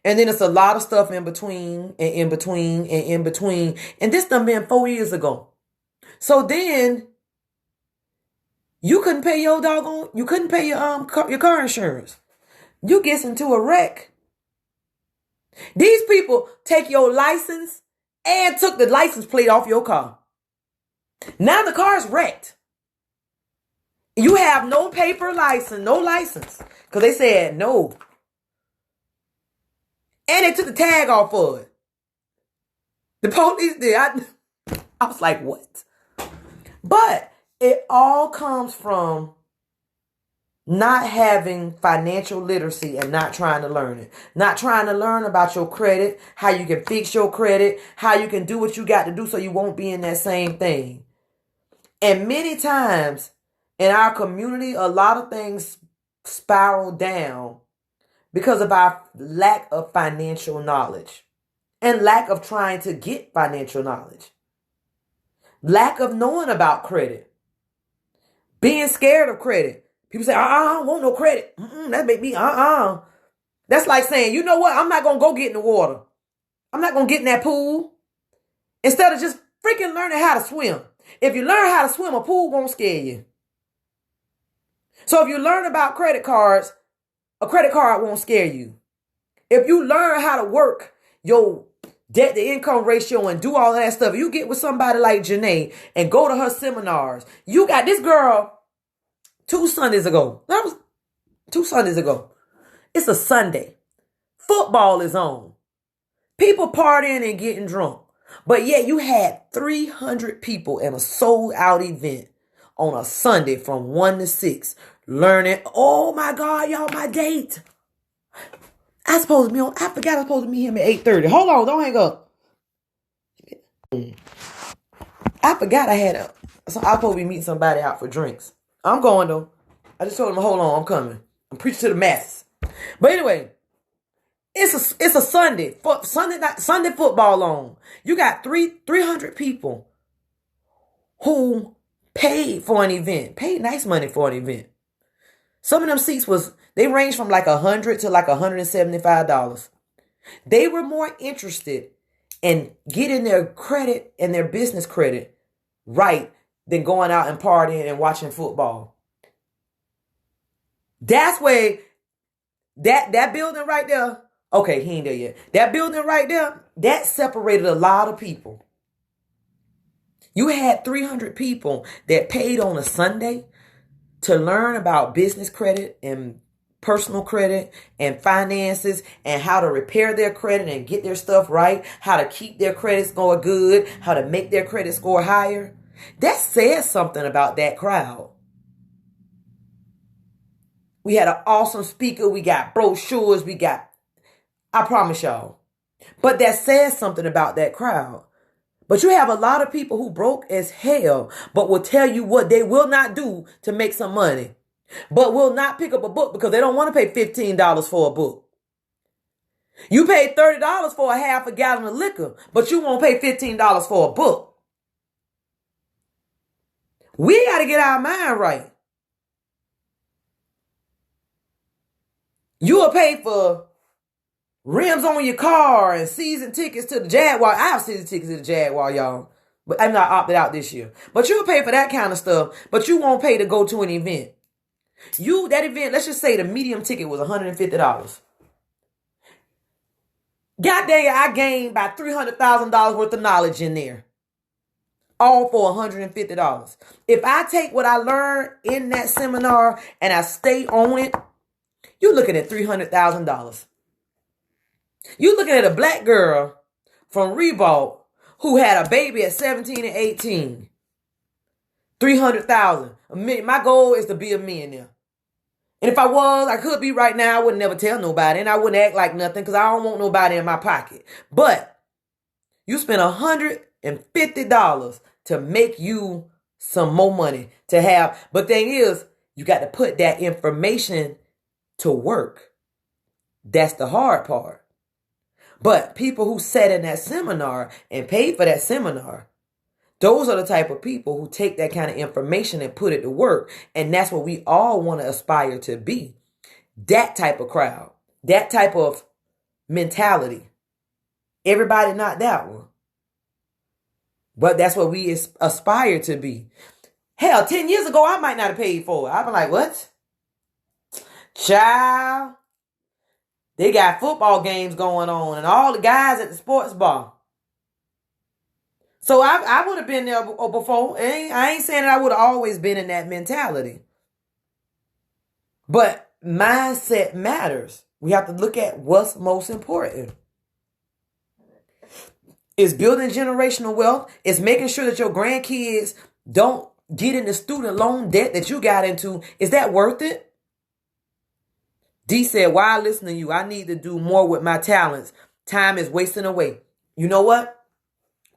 And then it's a lot of stuff in between and in between and in between. And this done been 4 years ago. So then you couldn't pay your your car insurance. You get into a wreck. These people take your license and took the license plate off your car. Now the car is wrecked. You have no paper license, no license. Because they said no. And they took the tag off for it. The police did. I was like, what? But it all comes from not having financial literacy and not trying to learn it. Not trying to learn about your credit, how you can fix your credit, how you can do what you got to do so you won't be in that same thing. And many times in our community, a lot of things spiral down because of our lack of financial knowledge and lack of trying to get financial knowledge. Lack of knowing about credit. Being scared of credit. People say, I don't want no credit. That make me, That's like saying, you know what? I'm not going to go get in the water. I'm not going to get in that pool. Instead of just freaking learning how to swim. If you learn how to swim, a pool won't scare you. So if you learn about credit cards, a credit card won't scare you. If you learn how to work your debt to income ratio and do all of that stuff, you get with somebody like Janae and go to her seminars. You got this girl 2 Sundays ago. That was 2 Sundays ago. It's a Sunday. Football is on. People partying and getting drunk. But yet you had 300 people in a sold out event on a Sunday from 1 to 6 learning. Oh my God, y'all, my date. I forgot I was supposed to meet him at 8:30. Hold on, don't hang up. I forgot I was supposed to be meeting somebody out for drinks. I'm going though. I just told him, hold on, I'm coming. I'm preaching to the masses. But anyway, it's a Sunday. Sunday football on. You got 300 people who paid for an event. Paid nice money for an event. Some of them seats they range from like $100 to like $175. They were more interested in getting their credit and their business credit right than going out and partying and watching football. That's where that building right there. Okay, he ain't there yet. That building right there, that separated a lot of people. You had 300 people that paid on a Sunday to learn about business credit and personal credit and finances and how to repair their credit and get their stuff right, how to keep their credit score good, how to make their credit score higher. That says something about that crowd. We had an awesome speaker. We got brochures. I promise y'all. But that says something about that crowd. But you have a lot of people who broke as hell, but will tell you what they will not do to make some money, but will not pick up a book because they don't want to pay $15 for a book. You paid $30 for a half a gallon of liquor, but you won't pay $15 for a book. We got to get our mind right. You will pay for rims on your car and season tickets to the Jaguar. I have season tickets to the Jaguar, y'all. But I'm not opted out this year. But you'll pay for that kind of stuff. But you won't pay to go to an event. That event, let's just say the medium ticket was $150. God dang it, I gained about $300,000 worth of knowledge in there. All for $150. If I take what I learned in that seminar and I stay on it, you're looking at $300,000. You're looking at a black girl from Reebok who had a baby at 17 and 18. $300,000. My goal is to be a millionaire. And if I could be right now. I would never tell nobody. And I wouldn't act like nothing because I don't want nobody in my pocket. But you spend $150 to make you some more money to have. But thing is, you got to put that information to work. That's the hard part. But people who sat in that seminar and paid for that seminar, those are the type of people who take that kind of information and put it to work. And that's what we all want to aspire to be. That type of crowd, that type of mentality. Everybody not that one. But that's what we aspire to be. Hell, 10 years ago, I might not have paid for it. I'd be like, what? Child. They got football games going on and all the guys at the sports bar. So I would have been there before. I ain't saying that I would have always been in that mentality. But mindset matters. We have to look at what's most important. It's building generational wealth. It's making sure that your grandkids don't get into student loan debt that you got into. Is that worth it? D said, while listening to you, I need to do more with my talents. Time is wasting away. You know what?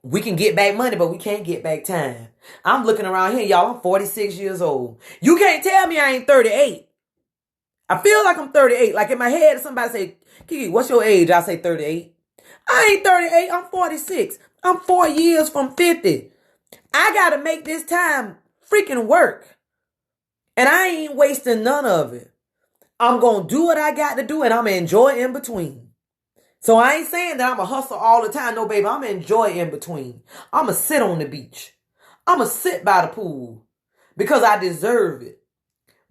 We can get back money, but we can't get back time. I'm looking around here, y'all. I'm 46 years old. You can't tell me I ain't 38. I feel like I'm 38. Like in my head, if somebody say, Kiki, what's your age? I say 38. I ain't 38. I'm 46. I'm 4 years from 50. I got to make this time freaking work. And I ain't wasting none of it. I'm going to do what I got to do and I'm going to enjoy in between. So I ain't saying that I'm going to hustle all the time. No, baby, I'm going to enjoy in between. I'm going to sit on the beach. I'm going to sit by the pool because I deserve it.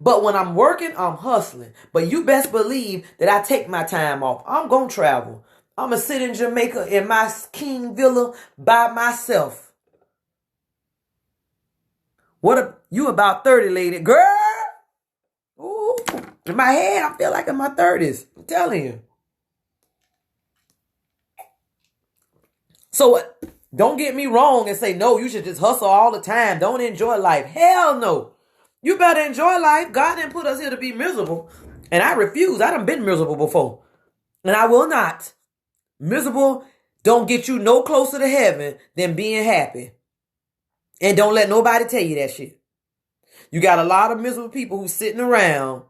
But when I'm working, I'm hustling. But you best believe that I take my time off. I'm going to travel. I'm going to sit in Jamaica in my king villa by myself. You about 30, lady. Girl. Ooh, in my head, I feel like in my 30s. I'm telling you. So don't get me wrong and say, no, you should just hustle all the time. Don't enjoy life. Hell no. You better enjoy life. God didn't put us here to be miserable. And I refuse. I done been miserable before. And I will not. Miserable don't get you no closer to heaven than being happy. And don't let nobody tell you that shit. You got a lot of miserable people who's sitting around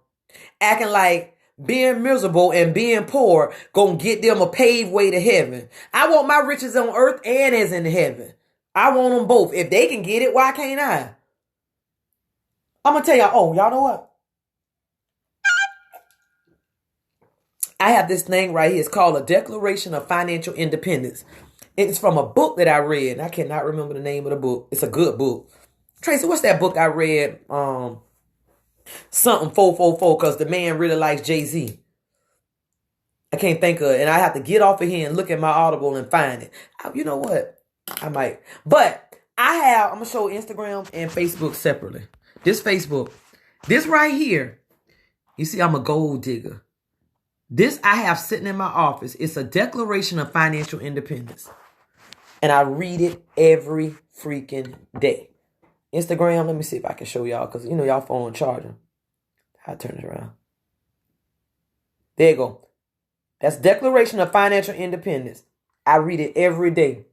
acting like being miserable and being poor gonna get them a paved way to heaven. I want my riches on earth and as in heaven. I want them both. If they can get it, why can't I? I'm gonna tell y'all, y'all know what? I have this thing right here. It's called a Declaration of Financial Independence. It's from a book that I read. And I cannot remember the name of the book. It's a good book. Tracy, what's that book I read? Something 444, because the man really likes Jay-Z. I can't think of it. And I have to get off of here and look at my Audible and find it. You know what? I might. But I'm going to show Instagram and Facebook separately. This Facebook. This right here. You see, I'm a gold digger. This I have sitting in my office. It's a Declaration of Financial Independence. And I read it every freaking day. Instagram, let me see if I can show y'all, because you know y'all phone charging. I'll turn it around. There you go. That's Declaration of Financial Independence. I read it every day.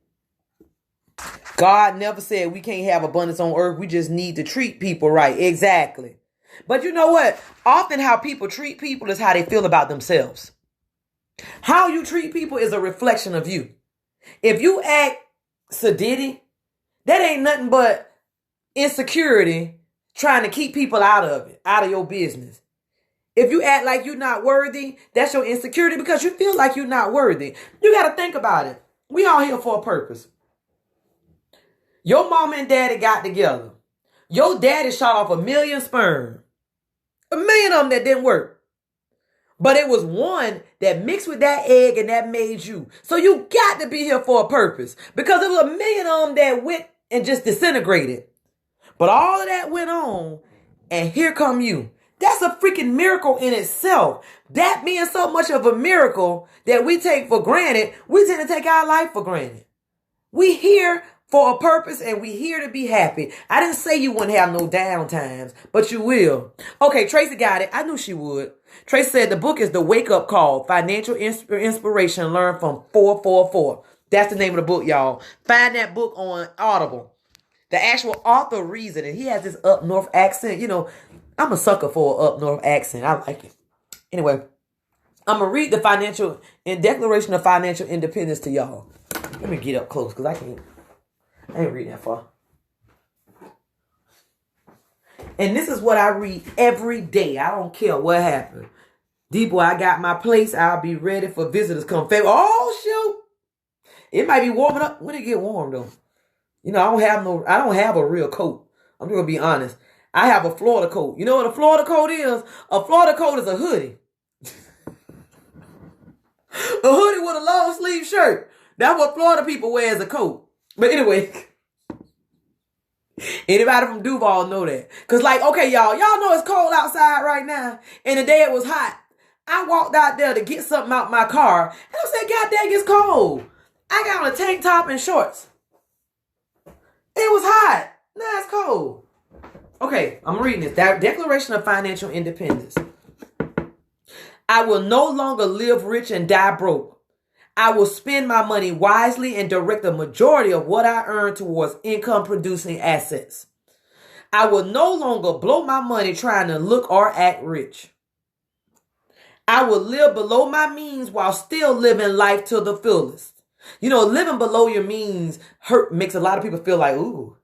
God never said we can't have abundance on earth. We just need to treat people right. Exactly. But you know what? Often how people treat people is how they feel about themselves. How you treat people is a reflection of you. If you act sedity, that ain't nothing but insecurity trying to keep people out of it, out of your business. If you act like you're not worthy, that's your insecurity because you feel like you're not worthy. You got to think about it. We all here for a purpose. Your mom and daddy got together. Your daddy shot off 1 million sperm. 1 million of them that didn't work. But it was one that mixed with that egg and that made you. So you got to be here for a purpose. Because it was 1 million of them that went and just disintegrated. But all of that went on, and here come you. That's a freaking miracle in itself. That being so much of a miracle that we take for granted, we tend to take our life for granted. We here for a purpose, and we here to be happy. I didn't say you wouldn't have no down times, but you will. Okay, Tracy got it. I knew she would. Tracy said the book is The Wake Up Call, Financial Inspiration Learned from 444. That's the name of the book, y'all. Find that book on Audible. The actual author reads it, and he has this up north accent. You know, I'm a sucker for an up north accent. I like it. Anyway, I'm going to read the Declaration of Financial Independence to y'all. Let me get up close because I ain't reading that far. And this is what I read every day. I don't care what happened. D-boy, I got my place. I'll be ready for visitors come February. Oh, shoot. It might be warming up when it get warm, though. You know, I don't have a real coat. I'm going to be honest. I have a Florida coat. You know what a Florida coat is? A Florida coat is a hoodie. A hoodie with a long sleeve shirt. That's what Florida people wear as a coat. But anyway, anybody from Duval know that. Because like, okay, y'all know it's cold outside right now. And the day it was hot. I walked out there to get something out my car. And I said, God dang, it's cold. I got on a tank top and shorts. It was hot. Now it's cold. Okay, I'm reading this. Declaration of Financial Independence. I will no longer live rich and die broke. I will spend my money wisely and direct the majority of what I earn towards income-producing assets. I will no longer blow my money trying to look or act rich. I will live below my means while still living life to the fullest. You know, living below your means makes a lot of people feel like, ooh,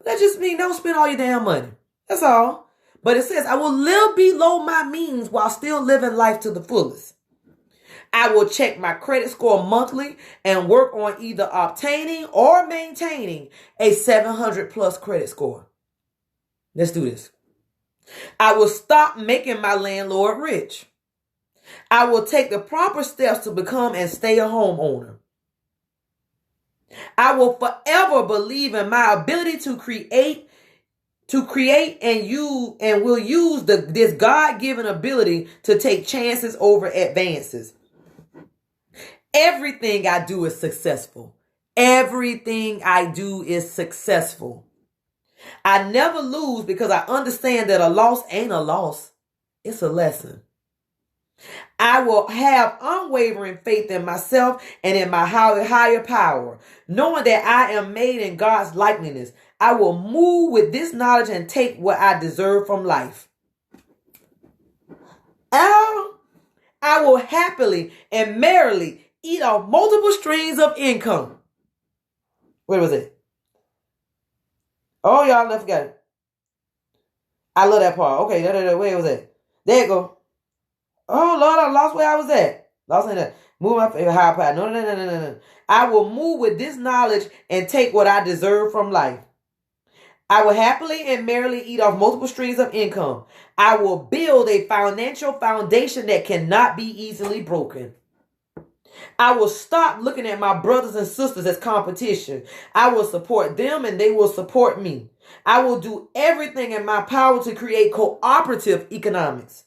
that just means don't spend all your damn money. That's all. But it says, I will live below my means while still living life to the fullest. I will check my credit score monthly and work on either obtaining or maintaining a 700 plus credit score. Let's do this. I will stop making my landlord rich. I will take the proper steps to become and stay a homeowner. I will forever believe in my ability to create and will use this God-given ability to take chances over advances. Everything I do is successful. Everything I do is successful. I never lose because I understand that a loss ain't a loss. It's a lesson. I will have unwavering faith in myself and in my higher power, knowing that I am made in God's likeness. I will move with this knowledge and take what I deserve from life. I will happily and merrily eat off multiple streams of income. Where was it? Oh, y'all left got it. I love that part. Okay, where was it? There you go. Oh, Lord, I lost where I was at. Lost in that. Move my favorite higher power. No. I will move with this knowledge and take what I deserve from life. I will happily and merrily eat off multiple streams of income. I will build a financial foundation that cannot be easily broken. I will stop looking at my brothers and sisters as competition. I will support them and they will support me. I will do everything in my power to create cooperative economics.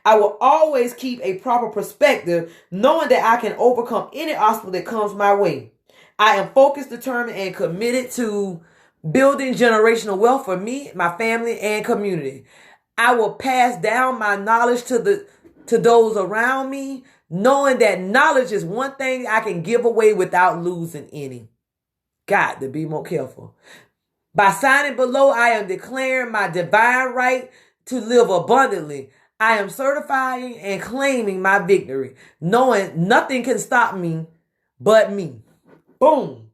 I will always keep a proper perspective, knowing that I can overcome any obstacle that comes my way. I am focused, determined, and committed to building generational wealth for me, my family, and community. I will pass down my knowledge to those around me, knowing that knowledge is one thing I can give away without losing any. Got to be more careful. By signing below, I am declaring my divine right to live abundantly. I am certifying and claiming my victory, knowing nothing can stop me but me. Boom.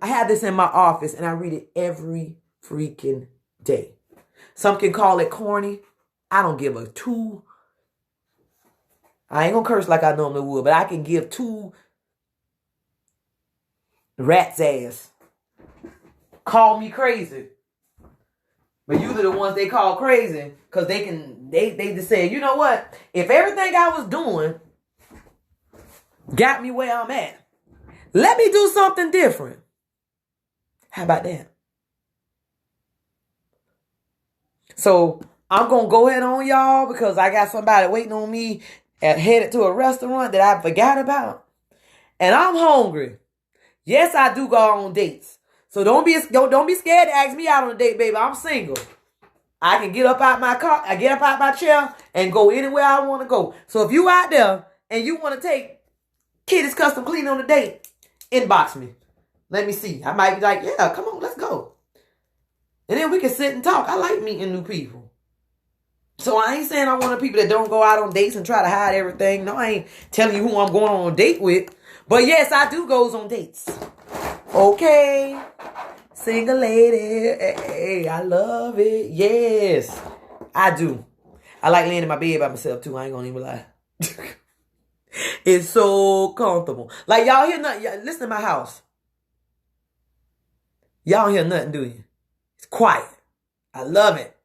I have this in my office and I read it every freaking day. Some can call it corny. I don't give a two. I ain't gonna curse like I normally would, but I can give two rat's ass. Call me crazy. But you are the ones they call crazy because they just say, you know what? If everything I was doing got me where I'm at, let me do something different. How about that? So I'm going to go ahead on y'all because I got somebody waiting on me and headed to a restaurant that I forgot about. And I'm hungry. Yes, I do go on dates. So don't be scared to ask me out on a date, baby. I'm single. I can get up out my car, I get up out my chair and go anywhere I want to go. So if you out there and you want to take Kitty's Custom Clean on a date, inbox me. Let me see. I might be like, yeah, come on, let's go. And then we can sit and talk. I like meeting new people. So I ain't saying I'm one of the people that don't go out on dates and try to hide everything. No, I ain't telling you who I'm going on a date with. But yes, I do goes on dates. Okay. Single lady. Hey, I love it. Yes, I do. I like laying in my bed by myself too. I ain't gonna even lie. It's so comfortable. Like y'all hear nothing. Listen to my house. Y'all don't hear nothing, do you? It's quiet. I love it.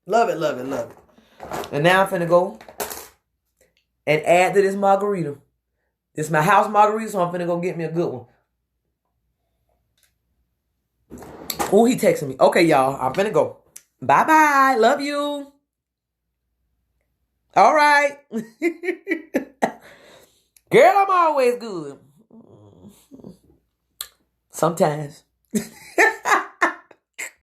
Love it, love it, love it. And now I'm finna go and add to this margarita. This is my house margarita, so I'm finna go get me a good one. Oh, he texting me. Okay, y'all. I'm finna go. Bye-bye. Love you. All right. Girl, I'm always good. Sometimes.